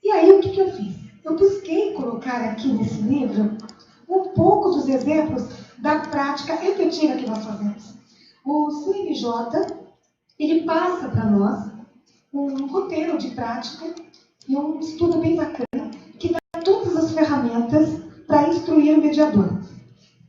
H: E aí, o que eu fiz? Eu busquei colocar aqui nesse livro um pouco dos exemplos da prática efetiva que nós fazemos. O CNJ ele passa para nós um roteiro de prática e um estudo bem bacana que dá todas as ferramentas para instruir o mediador.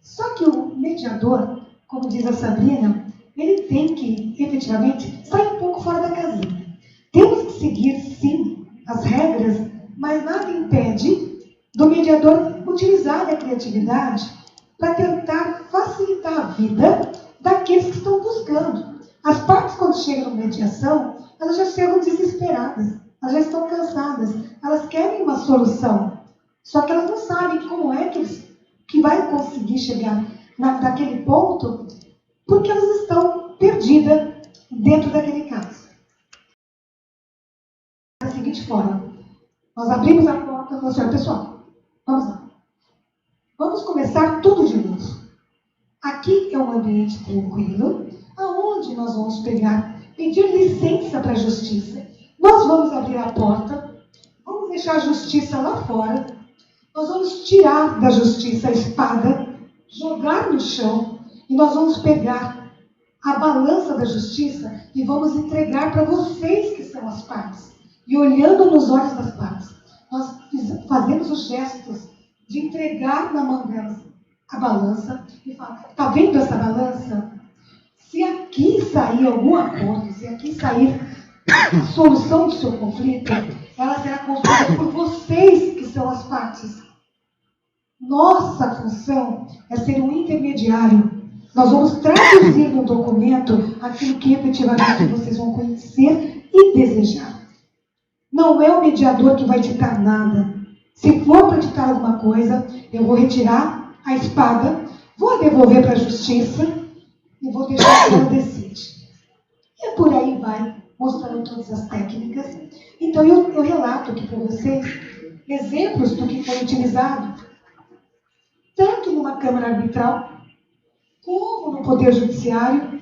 H: Só que o mediador, como diz a Sabrina, ele tem que, efetivamente, sair um pouco fora da casinha. Temos que seguir, sim, as regras, mas nada impede do mediador utilizar a criatividade para tentar facilitar a vida daqueles que estão buscando. As partes, quando chegam na mediação, elas já chegam desesperadas, elas já estão cansadas, elas querem uma solução, só que elas não sabem como é que vai conseguir chegar naquele ponto, porque elas estão perdidas dentro daquele caso. Da seguinte forma, nós abrimos a porta e falamos assim, pessoal, vamos lá. Vamos começar tudo de novo. Aqui é um ambiente tranquilo, aonde nós vamos pedir licença para a justiça. Nós vamos abrir a porta, vamos deixar a justiça lá fora, nós vamos tirar da justiça a espada, jogar no chão, e nós vamos pegar a balança da justiça e vamos entregar para vocês que são as partes. E olhando nos olhos das partes, nós fazemos os gestos de entregar na mão delas a balança e falar, está vendo essa balança? Se aqui sair algum acordo, se aqui sair a solução do seu conflito, ela será construída por vocês que são as partes. Nossa função é ser um intermediário. Nós vamos traduzir no documento aquilo que efetivamente vocês vão conhecer e desejar. Não é o mediador que vai ditar nada. Se for para ditar alguma coisa, eu vou retirar a espada, vou devolver para a justiça e vou deixar que ela decide. E por aí vai, mostrando todas as técnicas. Então eu relato aqui para vocês exemplos do que foi utilizado, tanto numa Câmara Arbitral, como no Poder Judiciário,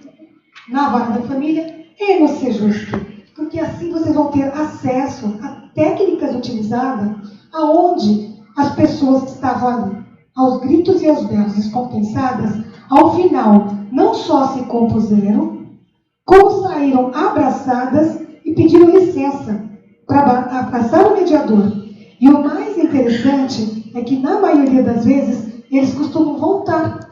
H: na Vara da Família e no Sejusc. Porque assim vocês vão ter acesso a técnicas utilizadas aonde as pessoas que estavam ali, aos gritos e aos berros descompensadas, ao final, não só se compuseram, como saíram abraçadas e pediram licença para abraçar o mediador. E o mais interessante é que, na maioria das vezes, eles costumam voltar.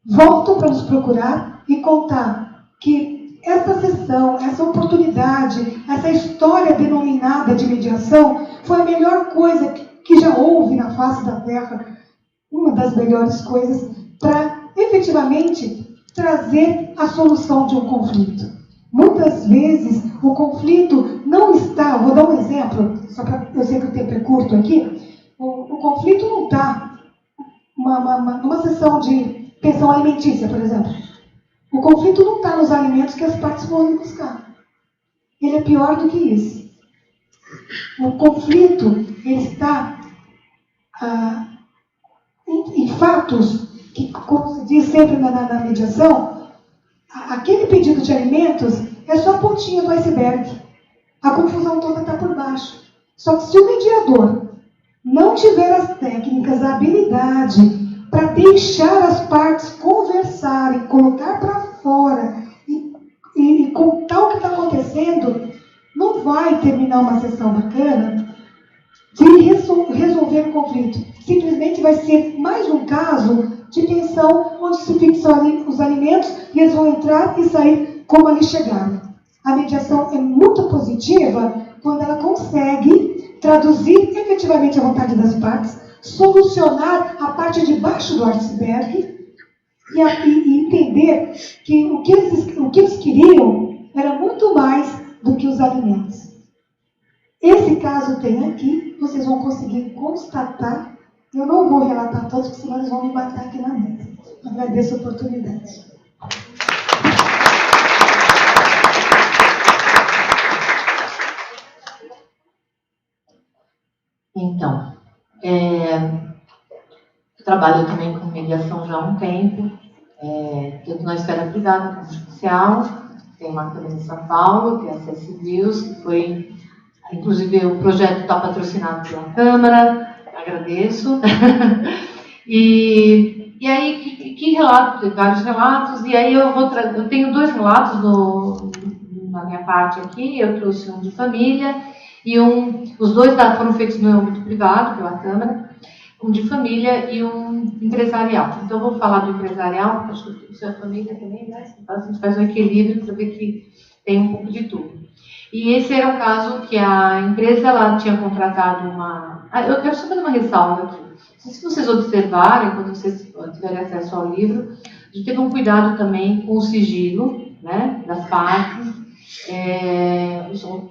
H: Voltam para nos procurar e contar que essa sessão, essa oportunidade, essa história denominada de mediação foi a melhor coisa que já houve na face da Terra, uma das melhores coisas para efetivamente trazer a solução de um conflito. Muitas vezes o conflito não está, vou dar um exemplo, só para eu sei que o tempo é curto aqui, o conflito não está numa sessão de pensão alimentícia, por exemplo. O conflito não está nos alimentos que as partes vão buscar. Ele é pior do que isso. O conflito ele está em fatos que, como se diz sempre na mediação, aquele pedido de alimentos é só a pontinha do iceberg. A confusão toda está por baixo. Só que se o mediador não tiver as técnicas, a habilidade para deixar as partes conversarem, colocar para fora e contar o que está acontecendo, não vai terminar uma sessão bacana de resolver o conflito. Simplesmente vai ser mais um caso de pensão onde se fixam os alimentos e eles vão entrar e sair como ali chegaram. A mediação é muito positiva quando ela consegue traduzir efetivamente a vontade das partes, solucionar a parte de baixo do iceberg e entender que o que eles queriam era muito mais do que os alimentos. Esse caso tem aqui, vocês vão conseguir constatar. Eu não vou relatar todos, porque senão eles vão me matar aqui na mesa. Agradeço a oportunidade.
B: Então, trabalho também com mediação já há um tempo. Estou na esfera privada, no judicial. Tem uma câmara em São Paulo, que é a CSViews, que foi, inclusive, o projeto está patrocinado pela Câmara. Agradeço. E aí, que relato? Tem vários relatos. E aí eu tenho 2 relatos no da minha parte aqui, eu trouxe um de família e os dois foram feitos no âmbito privado, pela Câmara, um de família e um empresarial. Então, eu vou falar do empresarial, porque acho que o seu família também, né? Então, a gente faz um equilíbrio para ver que tem um pouco de tudo. E esse era o caso que a empresa ela tinha contratado uma... eu quero só fazer uma ressalva aqui. Não sei se vocês observarem, quando vocês tiverem acesso ao livro, a gente teve um cuidado também com o sigilo, né, das partes.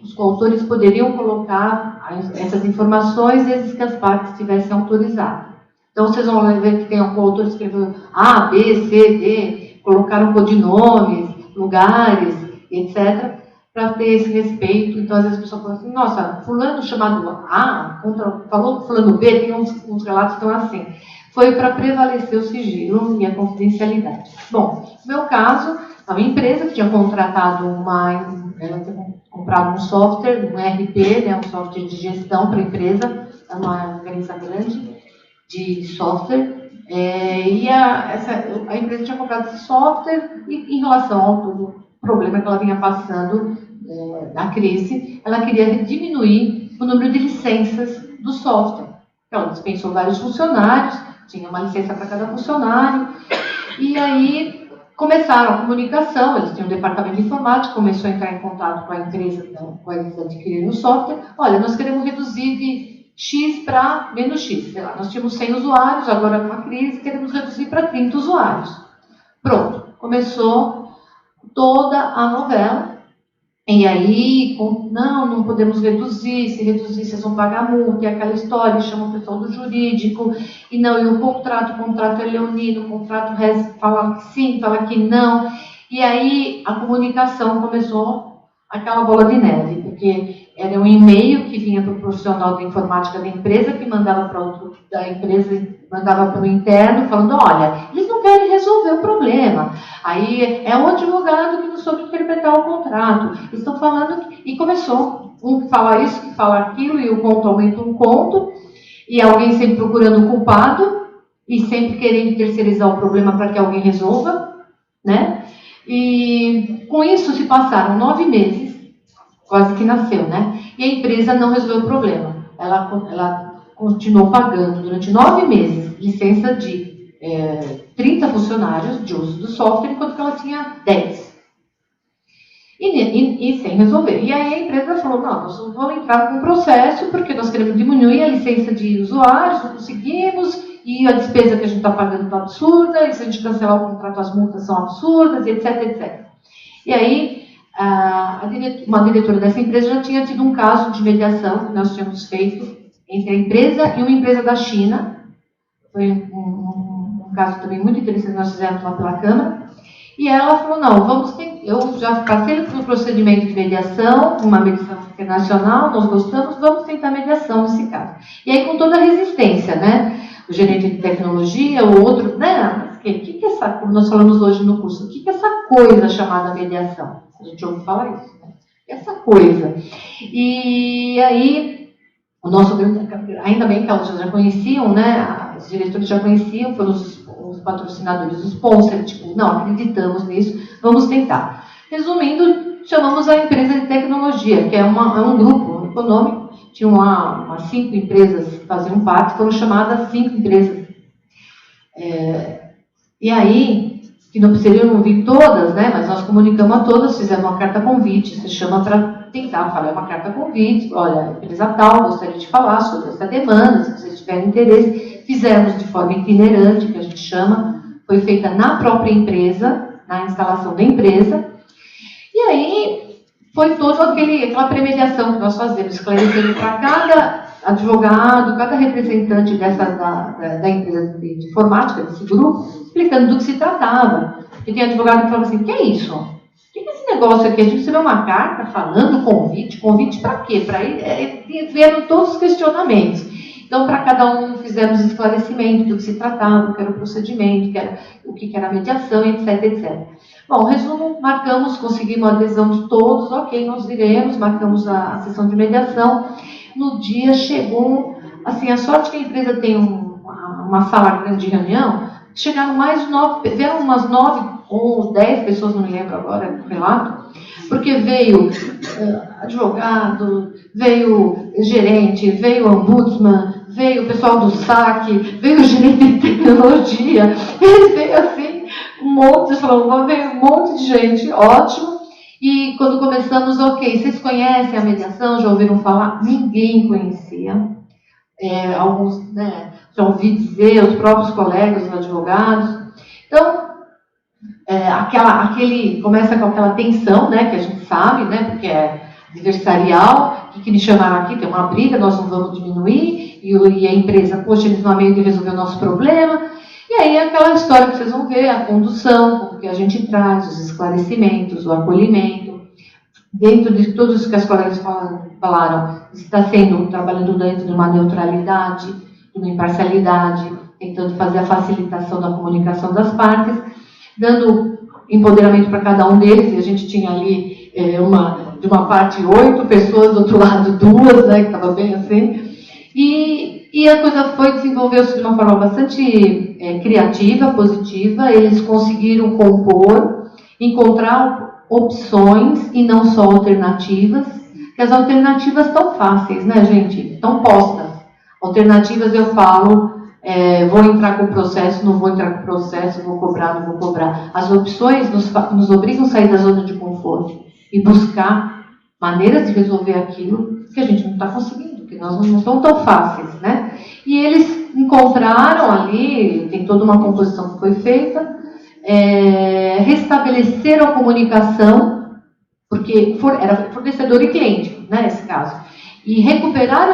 B: Os coautores poderiam colocar essas informações desde que as partes tivessem autorizado. Então, vocês vão ver que tem um coautor que escreveu A, B, C, D, colocaram codinomes, lugares, etc., para ter esse respeito. Então, às vezes a pessoa fala assim, nossa, fulano chamado A, falou fulano B, tem uns relatos que estão assim. Foi para prevalecer o sigilo e a confidencialidade. Bom, no meu caso, a minha empresa que tinha contratado ela tinha comprado um software, um ERP, né, um software de gestão para a empresa, é uma empresa grande de software, e a empresa tinha comprado esse software e em relação ao todo problema que ela vinha passando na crise, ela queria diminuir o número de licenças do software. Ela dispensou vários funcionários, tinha uma licença para cada funcionário, e aí começaram a comunicação, eles tinham um departamento de informática, começou a entrar em contato com a empresa, com eles adquirindo o software, olha, nós queremos reduzir de X para menos X, sei lá, nós tínhamos 100 usuários, agora com a crise queremos reduzir para 30 usuários. Pronto, começou toda a novela, e aí, não podemos reduzir, se reduzir vocês vão pagar multa, e aquela história, chama o pessoal do jurídico, e o contrato é leonino, o contrato fala que sim, fala que não, e aí a comunicação começou aquela bola de neve, porque era um e-mail que vinha para o profissional de informática da empresa, que mandava para outro da empresa, mandava para o interno, falando, olha, eles não querem resolver o problema. Aí é um advogado que não soube interpretar o contrato. Eles estão falando, e começou, um fala isso, que fala aquilo, e o conto aumenta um conto, e alguém sempre procurando o culpado, e sempre querendo terceirizar o problema para que alguém resolva, né? E com isso se passaram 9 meses, quase que nasceu, né? E a empresa não resolveu o problema. Ela continuou pagando durante 9 meses licença de 30 funcionários de uso do software, enquanto que ela tinha 10. E sem resolver. E aí a empresa falou, não, nós vamos entrar com um processo, porque nós queremos diminuir a licença de usuários, não conseguimos, e a despesa que a gente está pagando está absurda, e se a gente cancelar o contrato, as multas são absurdas, etc, etc. E aí, uma diretora dessa empresa já tinha tido um caso de mediação que nós tínhamos feito entre a empresa e uma empresa da China. Foi um caso também muito interessante que nós fizemos lá pela Câmara. E ela falou, não, eu já passei pelo procedimento de mediação, uma mediação internacional, nós gostamos, vamos tentar mediação nesse caso. E aí, com toda a resistência, né? O gerente de tecnologia, o outro, né? Mas o que é essa, como nós falamos hoje no curso, o que é essa coisa chamada mediação? A gente ouve falar isso, né? Essa coisa. E aí, o nosso ainda bem que elas já conheciam, né? Os diretores já conheciam, foram os patrocinadores, os sponsors, tipo, não, acreditamos nisso, vamos tentar. Resumindo, chamamos a empresa de tecnologia, que é um grupo econômico, tinha umas 5 empresas que faziam parte, foram chamadas 5 empresas. E aí, que não precisariam vir todas, né, mas nós comunicamos a todas, fizemos uma carta convite, se chama para tentar falar uma carta convite, olha, empresa tal, gostaria de falar sobre essa demanda, se vocês tiverem interesse. Fizemos de forma itinerante, que a gente chama, foi feita na própria empresa, na instalação da empresa, e aí foi toda aquela premediação que nós fazemos, esclarecendo para cada advogado, cada representante da empresa de informática, desse grupo, explicando do que se tratava. E tem advogado que fala assim, o que é isso? O que é esse negócio aqui? A gente recebeu uma carta falando convite para quê? Para ir vendo todos os questionamentos. Então, para cada um, fizemos esclarecimento do que se tratava, o que era o procedimento, o que era a mediação, etc, etc. Bom, resumo, conseguimos a adesão de todos, ok, nós iremos, marcamos a sessão de mediação. No dia chegou, assim, a sorte que a empresa tem uma sala grande de reunião, chegaram vieram umas 9 ou 10 pessoas, não me lembro agora do relato, porque veio advogado, veio gerente, veio ombudsman, veio o pessoal do SAC, veio o gerente de tecnologia, veio assim, veio um monte de gente, ótimo. E quando começamos, ok, vocês conhecem a mediação, já ouviram falar? Ninguém conhecia. Alguns, né, já ouvi dizer, os próprios colegas, os advogados. Então, começa com aquela tensão, né, que a gente sabe, né, porque é adversarial, que me chamaram aqui, tem uma briga, nós não vamos diminuir, e a empresa, poxa, eles não há meio de resolver o nosso problema. E aí aquela história que vocês vão ver, a condução, o que a gente traz, os esclarecimentos, o acolhimento, dentro de tudo isso que as colegas falaram, está trabalhando dentro de uma neutralidade, de uma imparcialidade, tentando fazer a facilitação da comunicação das partes, dando empoderamento para cada um deles, e a gente tinha ali de uma parte 8 pessoas, do outro lado 2, né, que estava bem assim, e a coisa desenvolveu-se de uma forma bastante criativa, positiva. Eles conseguiram compor, encontrar opções e não só alternativas, que as alternativas estão fáceis, né, gente? Estão postas. Alternativas eu falo, vou entrar com o processo, não vou entrar com o processo, vou cobrar, não vou cobrar. As opções nos obrigam a sair da zona de conforto e buscar maneiras de resolver aquilo que a gente não está conseguindo, que nós não são tão fáceis, né? E eles encontraram ali, tem toda uma composição que foi feita, restabeleceram a comunicação, porque era fornecedor e cliente, né, nesse caso, e recuperaram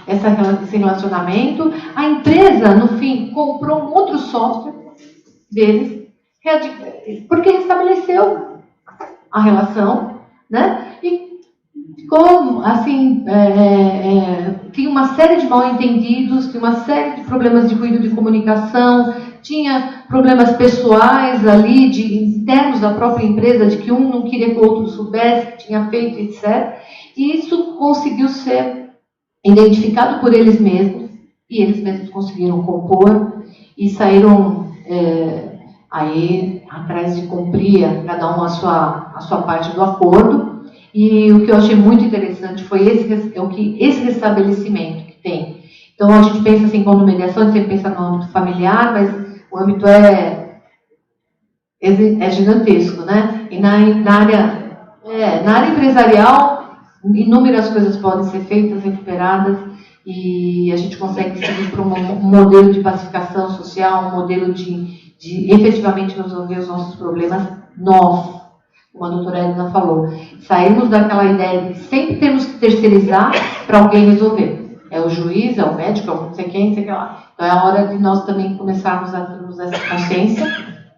B: esse relacionamento. A empresa, no fim, comprou um outro software deles, porque restabeleceu a relação, né? E como, assim, tinha uma série de mal-entendidos, tinha uma série de problemas de ruído de comunicação, tinha problemas pessoais ali, internos da própria empresa, de que um não queria que o outro soubesse, que tinha feito, etc. E isso conseguiu ser identificado por eles mesmos, e eles mesmos conseguiram compor, e saíram aí atrás de cumprir cada um a sua parte do acordo. E o que eu achei muito interessante foi esse restabelecimento que tem. Então, a gente pensa assim, quando mediação, a gente sempre pensa no âmbito familiar, mas o âmbito é gigantesco, né? E na área empresarial, inúmeras coisas podem ser feitas, recuperadas, e a gente consegue seguir para um modelo de pacificação social, um modelo de efetivamente resolver os nossos problemas, como a doutora Edna falou. Saímos daquela ideia de sempre temos que terceirizar para alguém resolver. É o juiz, é o médico, é o não sei quem, sei lá. Então é a hora de nós também começarmos a termos essa consciência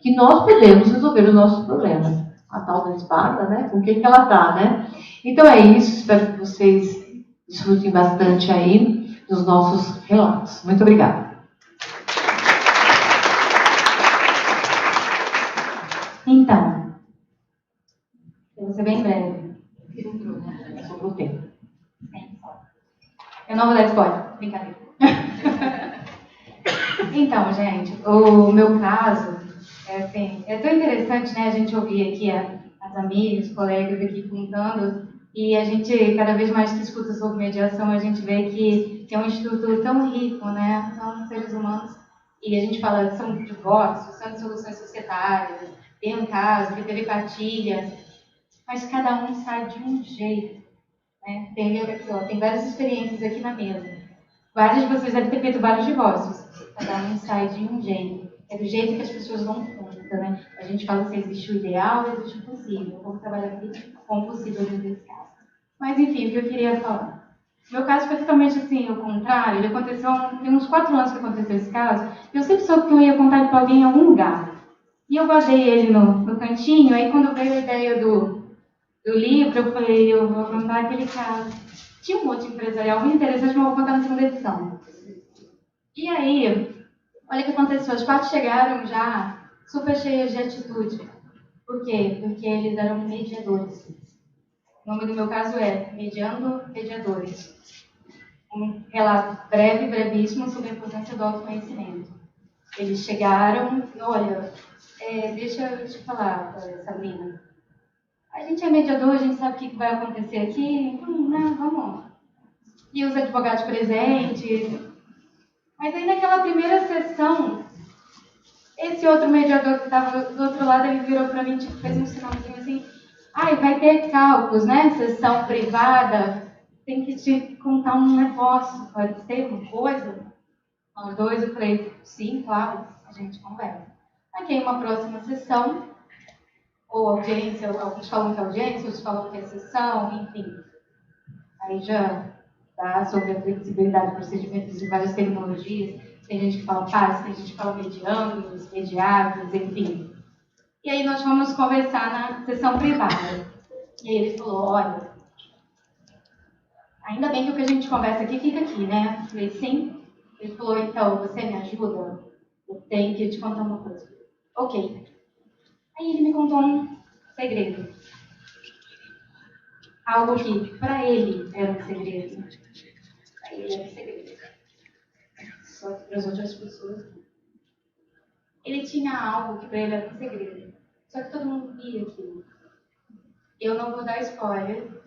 B: que nós podemos resolver os nossos problemas. A tal da espada, né? Com quem que ela está, né? Então é isso, espero que vocês desfrutem bastante aí dos nossos relatos. Muito obrigada.
A: Então, eu vou ser bem breve.
B: Sobre o tempo.
A: Eu não vou dar spoiler, brincadeira. Então, gente, o meu caso é tão interessante, né? A gente ouvir aqui as amigas, os colegas aqui contando, e a gente, cada vez mais que escuta sobre mediação, a gente vê que é um instituto tão rico, né? São seres humanos, e a gente fala, são divórcios, são soluções societárias, tem um caso, que teve partilha, mas cada um sai de um jeito, né? Tem várias experiências aqui na mesa. Vários de vocês devem ter feito vários divórcios. Cada um sai de um jeito. É do jeito que as pessoas dão conta, né? A gente fala se existe o ideal ou existe o possível. Eu vou trabalhar aqui com o possível nesse caso. Mas, enfim, o que eu queria falar. Meu caso foi totalmente assim, o contrário. Ele aconteceu, tem uns 4 anos que aconteceu esse caso. Eu sempre soube que eu ia contar ele para alguém em algum lugar. E eu guardei ele no cantinho. Aí, quando veio a ideia do livro, eu falei, eu vou contar aquele caso. Tinha um outro empresarial muito interessante, mas eu vou contar na segunda edição. E aí, olha o que aconteceu. As partes chegaram já super cheias de atitude. Por quê? Porque eles eram mediadores. O nome do meu caso é Mediando Mediadores. Um relato breve, brevíssimo, sobre a importância do autoconhecimento. Eles chegaram, olha, deixa eu te falar, Sabrina. A gente é mediador, a gente sabe o que vai acontecer aqui, não, vamos. E os advogados presentes. Mas aí naquela primeira sessão, esse outro mediador que estava do outro lado, ele virou para mim, tipo, fez um sinalzinho assim, vai ter cálculos, né? Sessão privada, tem que te contar um negócio, pode ser uma coisa? Nós dois, eu falei, sim, claro, a gente conversa. Aqui uma próxima sessão, ou audiência, alguns falam que é audiência, outros falam que é sessão, enfim. Aí já dá sobre a flexibilidade de procedimentos em várias terminologias. Tem gente que fala paz, tem gente que fala medianos, mediados, enfim. E aí nós vamos conversar na sessão privada. E aí ele falou, olha, ainda bem que o que a gente conversa aqui fica aqui, né? Eu falei, sim. Ele falou, então, você me ajuda? Eu tenho que te contar uma coisa. Ok. Aí ele me contou um segredo. Algo que, para ele, era um segredo. Para ele era um segredo. Só que para as outras pessoas, ele tinha algo que para ele era um segredo. Só que todo mundo via aquilo. Eu não vou dar spoiler.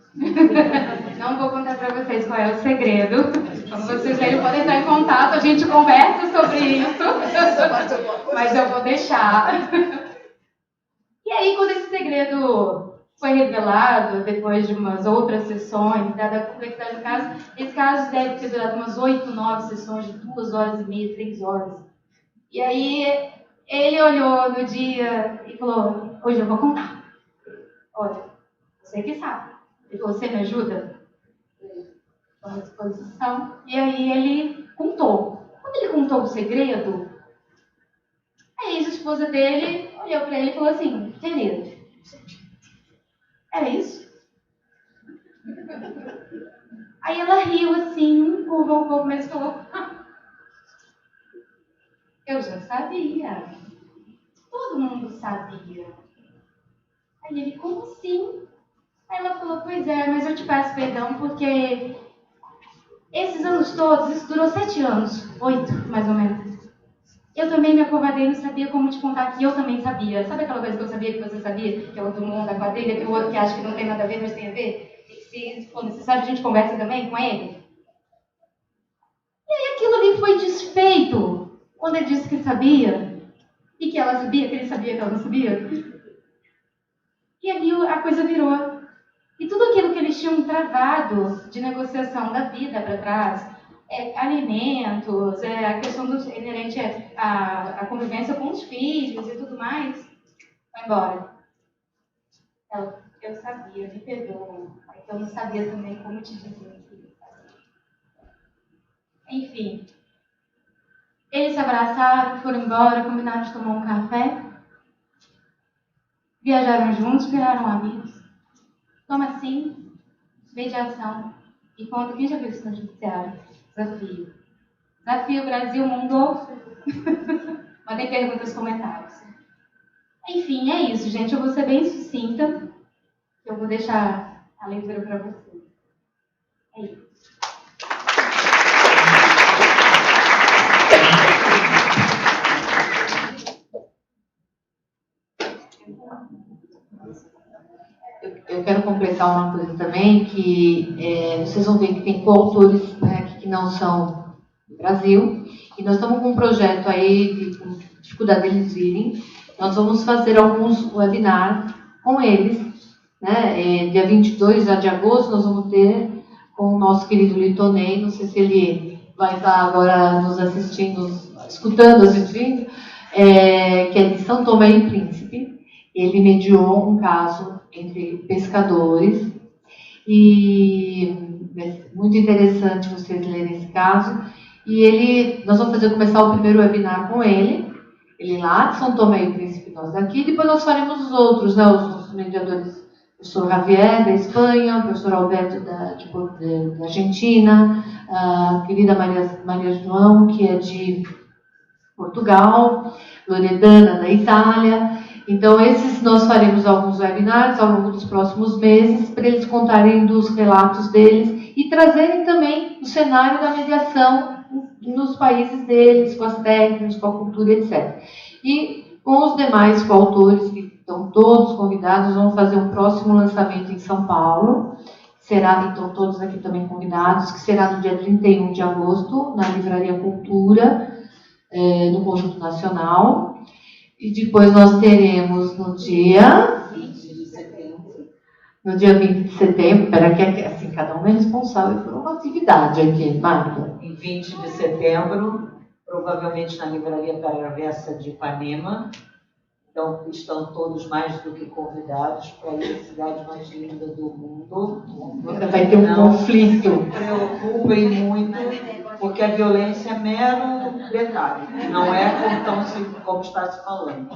A: Não vou contar para vocês qual é o segredo. Quando vocês lerem, podem entrar em contato, a gente conversa sobre isso. Mas eu vou deixar. E aí, quando esse segredo foi revelado, depois de umas outras sessões, dada a complexidade do caso, esse caso deve ter durado umas 8, 9 sessões de 2 horas e meia, 3 horas. E aí, ele olhou no dia e falou, hoje eu vou contar. Olha, você que sabe. Ele falou, você me ajuda? Estou à disposição. E aí ele contou. Quando ele contou o segredo, a ex-esposa dele olhou para ele e falou assim, querido, era isso? Aí ela riu assim, curvou um pouco, mas falou, eu já sabia. Todo mundo sabia. Aí ele, como assim? Aí ela falou, pois é, mas eu te peço perdão porque esses anos todos, isso durou 7 anos, 8 mais ou menos. Eu também me acovardei, não sabia como te contar que eu também sabia. Sabe aquela coisa que eu sabia que você sabia? Que é o do mundo da quadrilha, que o outro que acha que não tem nada a ver, mas tem a ver? E se for necessário, a gente conversa também com ele. E aí aquilo ali foi desfeito quando ele disse que sabia. E que ela sabia, que ele sabia que ela não sabia. E ali a coisa virou. E tudo aquilo que eles tinham travado de negociação da vida para trás, alimentos, a questão do inerente à convivência com os filhos e tudo mais, vai embora. Eu sabia, me perdoa. Eu não sabia também como te dizer. Enfim. Eles se abraçaram, foram embora, combinaram de tomar um café. Viajaram juntos, viraram amigos. Como assim? Mediação. E quando quem já viu isso no judiciário? Desafio. Desafio Brasil, mundo. Mandem perguntas, comentários. Enfim, é isso, gente. Eu vou ser bem sucinta. Eu vou deixar a leitura para vocês. É isso.
B: Eu quero completar uma coisa também, que vocês vão ver que tem coautores, né, que não são do Brasil, e nós estamos com um projeto aí, com dificuldade deles virem, nós vamos fazer alguns webinars com eles, né, dia 22 de agosto nós vamos ter com o nosso querido Litonei, não sei se ele vai estar agora nos assistindo, assistindo, que é de São Tomé e Príncipe. Ele mediou um caso entre pescadores e é muito interessante vocês lerem esse caso. E nós vamos começar o primeiro webinar com ele lá de São Tomé e Príncipe, nós daqui, depois nós faremos os outros, né, os mediadores, o professor Javier da Espanha, o professor Alberto da Argentina, a querida Maria João, que é de Portugal, Loredana da Itália. Então, esses nós faremos alguns webinars ao longo dos próximos meses para eles contarem dos relatos deles e trazerem também o cenário da mediação nos países deles, com as técnicas, com a cultura, etc. E com os demais coautores, que estão todos convidados. Vamos fazer um próximo lançamento em São Paulo. Será, então, todos aqui também convidados, que será no dia 31 de agosto, na Livraria Cultura, no Conjunto Nacional. E depois nós teremos no dia 20 de setembro, espera que assim, cada um é responsável por uma atividade aqui, Magda.
E: Em 20 de setembro, provavelmente na Livraria Travessa de Ipanema. Então, estão todos mais do que convidados para ir à cidade mais linda do mundo.
B: Vai ter um conflito.
E: Não se preocupem muito, porque a violência é mero detalhe, não é como está se falando.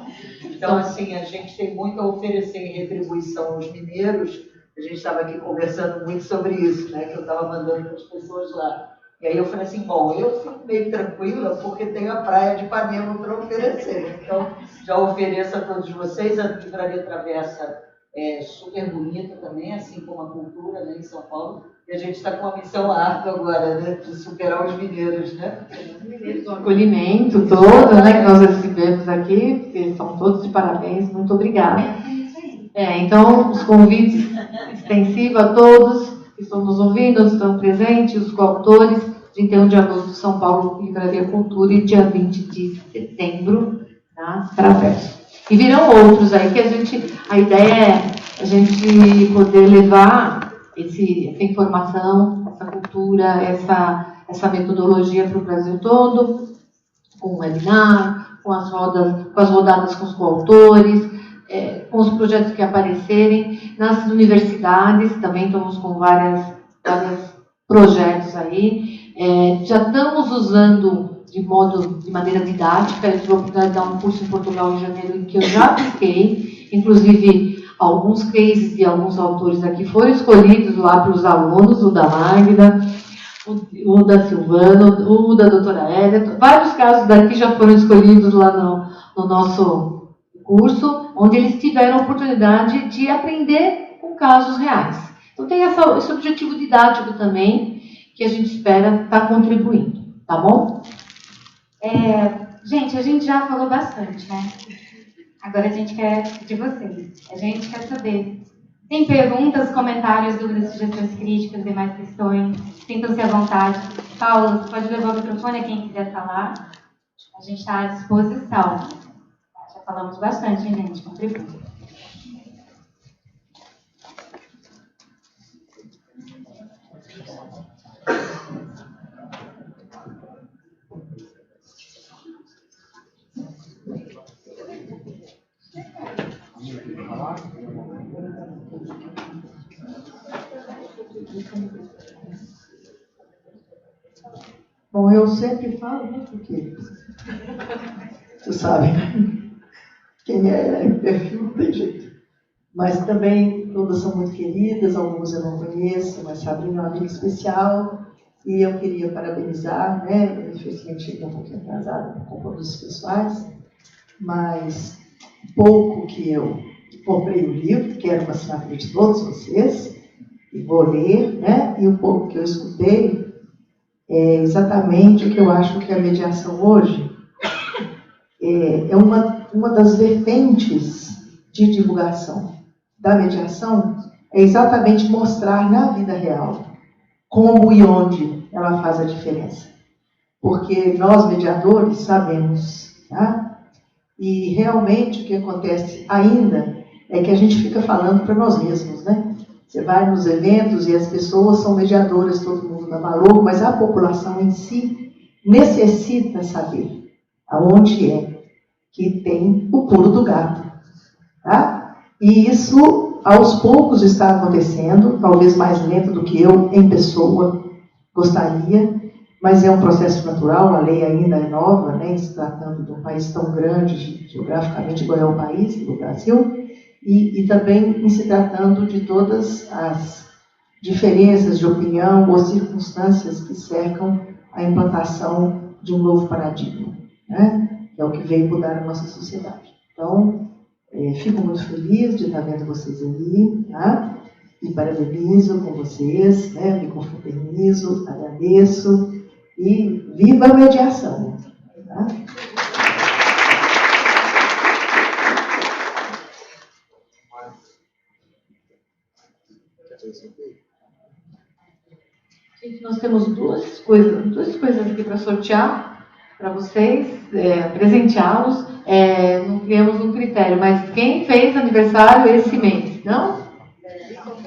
E: Então, assim, a gente tem muito a oferecer em retribuição aos mineiros. A gente estava aqui conversando muito sobre isso, né, que eu estava mandando para as pessoas lá. E aí eu falei assim, bom, eu fico meio tranquila porque tenho a praia de Ipanema para oferecer. Então, já ofereço a todos vocês. A Livraria Travessa é super bonita também, assim como a cultura, né, em São Paulo. E a gente está com uma missão árdua agora, né, de superar os mineiros, né?
B: O acolhimento todo, né, que nós recebemos aqui, que são todos de parabéns, muito obrigada. Então, os convites extensivos a todos que estão nos ouvindo, estão presentes, os coautores, 31 de agosto, São Paulo, Livraria Cultura, e dia 20 de setembro, na Travessa. E virão outros aí, que a ideia é a gente poder levar essa informação, essa cultura, essa metodologia para o Brasil todo, com o webinar, com as rodadas com os coautores, com os projetos que aparecerem, nas universidades, também estamos com vários projetos aí. Já estamos usando de maneira didática. Eu tive a oportunidade de dar um curso em Portugal em janeiro, em que eu já apliquei, inclusive alguns cases de alguns autores aqui foram escolhidos lá para os alunos, o da Magda, o da Silvana, o da doutora Hélia, vários casos daqui já foram escolhidos lá no nosso curso, onde eles tiveram a oportunidade de aprender com casos reais. Então tem esse objetivo didático também, que a gente espera estar contribuindo, tá bom?
A: Gente, a gente já falou bastante, né? Agora a gente quer de vocês. A gente quer saber. Tem perguntas, comentários, dúvidas, sugestões, críticas, demais questões? Sintam-se à vontade. Paula, você pode levar o microfone a quem quiser falar. A gente está à disposição. Já falamos bastante, hein, gente? Contribui.
I: Bom, eu sempre falo, né, porque vocês sabem, quem é perfil não tem jeito. Mas também todas são muito queridas, algumas eu não conheço, mas Sabrina é uma amiga especial e eu queria parabenizar, né? Infelizmente cheguei um pouquinho atrasada por compromissos pessoais, mas pouco que eu comprei o livro, que era uma assinatura de todos vocês, e vou ler, né? E o pouco que eu escutei é exatamente o que eu acho que a mediação hoje é uma das vertentes de divulgação da mediação, é exatamente mostrar na vida real como e onde ela faz a diferença. Porque nós, mediadores, sabemos, tá? E realmente o que acontece ainda é que a gente fica falando para nós mesmos, né? Você vai nos eventos e as pessoas são mediadoras, todo mundo dá valor, mas a população em si necessita saber aonde é que tem o pulo do gato, tá? E isso, aos poucos, está acontecendo, talvez mais lento do que eu, em pessoa, gostaria, mas é um processo natural, a lei ainda é nova, né, se tratando de um país tão grande, geograficamente, igual é o país, o Brasil, e também em se tratando de todas as diferenças de opinião ou circunstâncias que cercam a implantação de um novo paradigma, né, que é o que veio mudar a nossa sociedade. Então, fico muito feliz de estar vendo vocês aí, tá? E parabenizo com vocês, né? Me confraternizo, agradeço e viva a mediação! Tá?
B: Nós temos duas coisas aqui para sortear para vocês, presenteá-los. Não criamos um critério, mas quem fez aniversário esse mês? Não?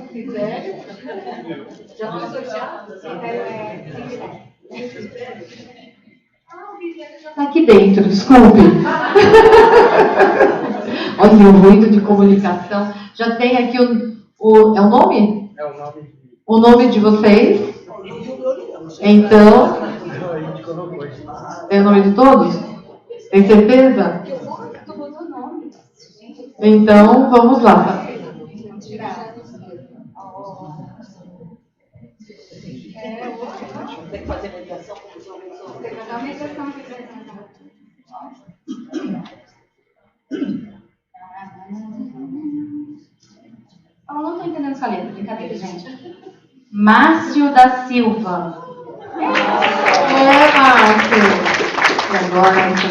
B: Critério? Já vamos sortear? Está aqui dentro, desculpe. Olha o ruído de comunicação. Já tem aqui é o nome?
J: É o nome.
B: O nome de vocês? Então. Tem o nome de todos? Tem certeza? Então, vamos lá.
E: Tem que fazer mediação com os homens.
A: Tem que fazer uma mediação aqui pra Eu não estou entendendo essa letra, brincadeira, gente. Márcio da Silva.
B: Márcio. E agora a gente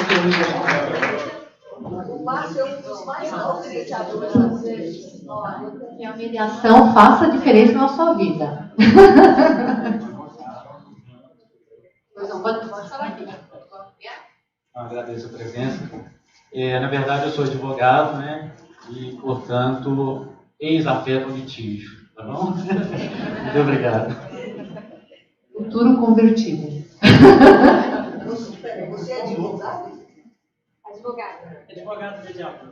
E: O Márcio é um dos mais altos mediadores.
B: E a mediação faça a diferença na sua vida. Pode falar aqui.
J: Agradeço a presença. Na verdade, eu sou advogado, né? E, portanto, ex-afeto litígio. Tá bom? Muito obrigado.
B: Futuro convertido.
E: Você é advogado?
J: Advogado mediador.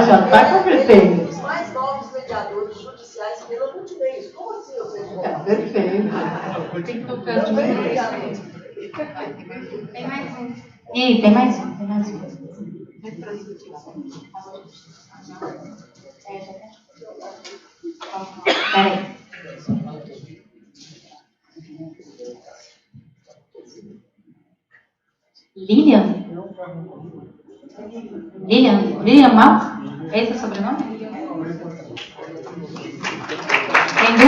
B: Já está convertendo.
E: Os mais novos mediadores judiciais pela Multimeios. Como assim você é advogado?
B: Perfeito. Tem que tocar de vez.
A: Tem mais um. Ih, tem mais um. Peraí. Lilian Matos? Esse é o sobrenome? Tem duas.